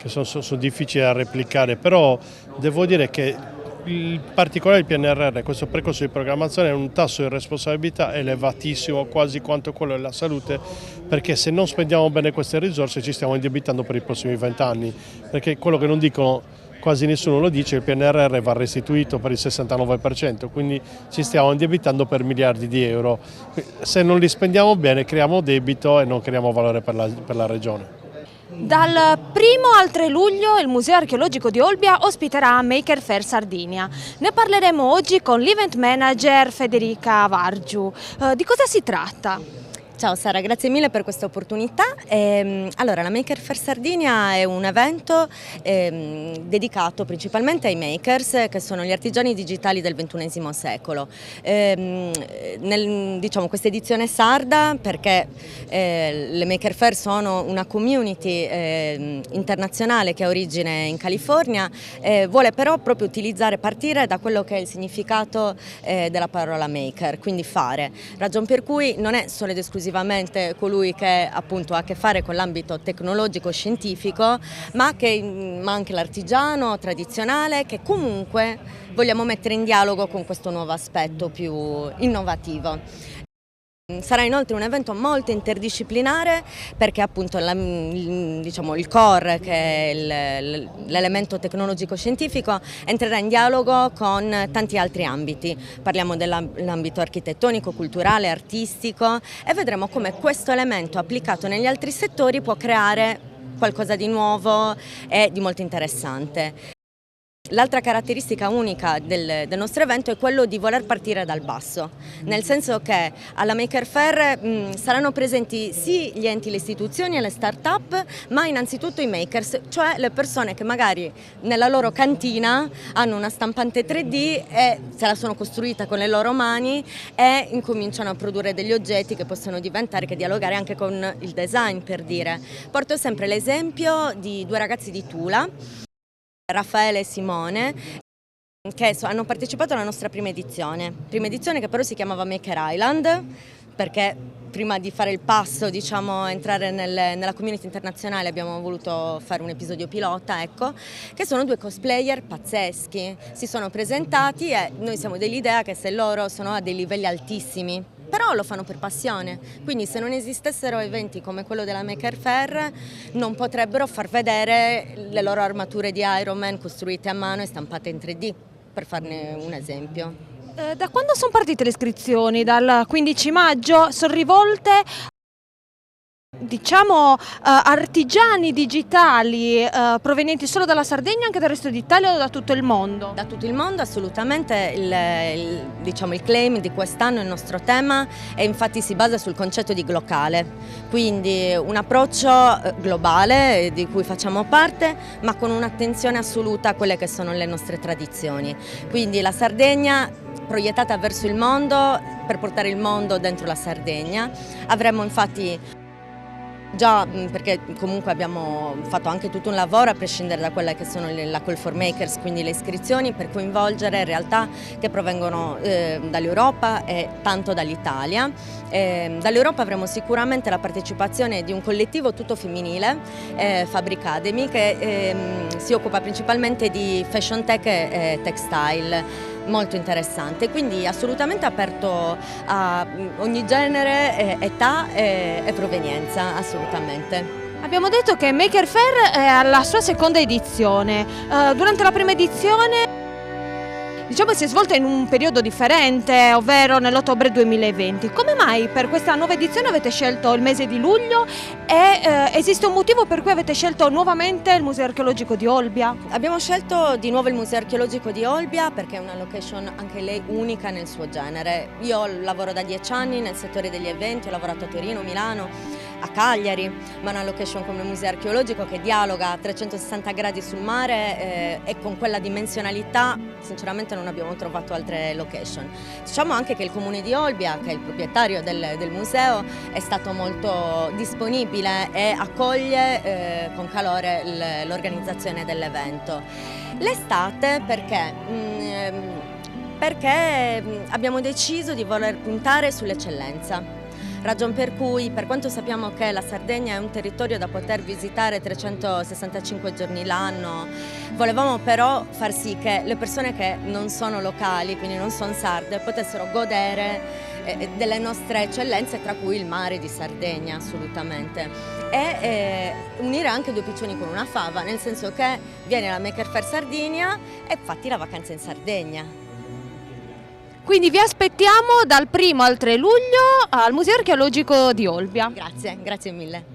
A: sono difficili da replicare, però devo dire che il particolare del PNRR, questo percorso di programmazione, è un tasso di responsabilità elevatissimo, quasi quanto quello della salute, perché se non spendiamo bene queste risorse ci stiamo indebitando per i prossimi 20 anni, perché quello che non dicono, quasi nessuno lo dice, il PNRR va restituito per il 69%, quindi ci stiamo indebitando per miliardi di euro. Se non li spendiamo bene creiamo debito e non creiamo valore per la regione.
Q: Dal 1 al 3 luglio il Museo Archeologico di Olbia ospiterà Maker Faire Sardinia. Ne parleremo oggi con l'event manager Federica Vargiu. Di cosa si tratta?
R: Ciao Sara, grazie mille per questa opportunità. Allora, la Maker Faire Sardinia è un evento dedicato principalmente ai makers, che sono gli artigiani digitali del XXI secolo. Diciamo, questa edizione sarda, perché le Maker Faire sono una community internazionale che ha origine in California, vuole però proprio partire da quello che è il significato della parola maker, quindi fare. Ragion per cui non è solo ed esclusivamente esclusivamente colui che appunto ha a che fare con l'ambito tecnologico-scientifico, ma anche l'artigiano tradizionale, che comunque vogliamo mettere in dialogo con questo nuovo aspetto più innovativo. Sarà inoltre un evento molto interdisciplinare perché appunto il core, che è l'elemento tecnologico-scientifico, entrerà in dialogo con tanti altri ambiti. Parliamo dell'ambito architettonico, culturale, artistico, e vedremo come questo elemento applicato negli altri settori può creare qualcosa di nuovo e di molto interessante. L'altra caratteristica unica del nostro evento è quello di voler partire dal basso, nel senso che alla Maker Faire saranno presenti sì gli enti, le istituzioni e le start-up, ma innanzitutto i makers, cioè le persone che magari nella loro cantina hanno una stampante 3D e se la sono costruita con le loro mani e incominciano a produrre degli oggetti che possono diventare, che dialogare anche con il design, per dire. Porto sempre l'esempio di due ragazzi di Tula, Raffaele e Simone, che hanno partecipato alla nostra prima edizione che però si chiamava Maker Island, perché prima di fare il passo, diciamo, entrare nella community internazionale, abbiamo voluto fare un episodio pilota, ecco, che sono due cosplayer pazzeschi. Si sono presentati e noi siamo dell'idea che se loro sono a dei livelli altissimi, però lo fanno per passione, quindi se non esistessero eventi come quello della Maker Faire non potrebbero far vedere le loro armature di Iron Man costruite a mano e stampate in 3D, per farne un esempio.
Q: Da quando sono partite le iscrizioni? Dal 15 maggio? Sono rivolte, diciamo, artigiani digitali provenienti solo dalla Sardegna, anche dal resto d'Italia o da tutto il mondo?
R: Da tutto il mondo, assolutamente. Il claim di quest'anno, il nostro tema, e infatti si basa sul concetto di glocale, quindi un approccio globale di cui facciamo parte, ma con un'attenzione assoluta a quelle che sono le nostre tradizioni. Quindi la Sardegna proiettata verso il mondo per portare il mondo dentro la Sardegna. Avremo infatti già, perché comunque abbiamo fatto anche tutto un lavoro a prescindere da quella che sono la Call for Makers, quindi le iscrizioni, per coinvolgere realtà che provengono dall'Europa e tanto dall'Italia. Dall'Europa avremo sicuramente la partecipazione di un collettivo tutto femminile, Fabricademy, che si occupa principalmente di fashion tech e textile. Molto interessante, quindi assolutamente aperto a ogni genere, età e provenienza, assolutamente.
Q: Abbiamo detto che Maker Faire è alla sua seconda edizione. Durante la prima edizione, diciamo, si è svolta in un periodo differente, ovvero nell'ottobre 2020. Come mai per questa nuova edizione avete scelto il mese di luglio e esiste un motivo per cui avete scelto nuovamente il Museo Archeologico di Olbia?
R: Abbiamo scelto di nuovo il Museo Archeologico di Olbia perché è una location anche lei unica nel suo genere. Io lavoro da 10 anni nel settore degli eventi, ho lavorato a Torino, Milano, a Cagliari, ma una location come il Museo Archeologico che dialoga a 360 gradi sul mare e con quella dimensionalità sinceramente non abbiamo trovato altre location. Diciamo anche che il Comune di Olbia, che è il proprietario del museo, è stato molto disponibile e accoglie con calore l'organizzazione dell'evento. L'estate perché abbiamo deciso di voler puntare sull'eccellenza. Ragion per cui, per quanto sappiamo che la Sardegna è un territorio da poter visitare 365 giorni l'anno, volevamo però far sì che le persone che non sono locali, quindi non sono sarde, potessero godere delle nostre eccellenze, tra cui il mare di Sardegna, assolutamente. E unire anche due piccioni con una fava, nel senso che vieni alla Maker Faire Sardinia e fatti la vacanza in Sardegna.
Q: Quindi vi aspettiamo dal 1° al 3 luglio al Museo Archeologico di Olbia.
R: Grazie, grazie mille.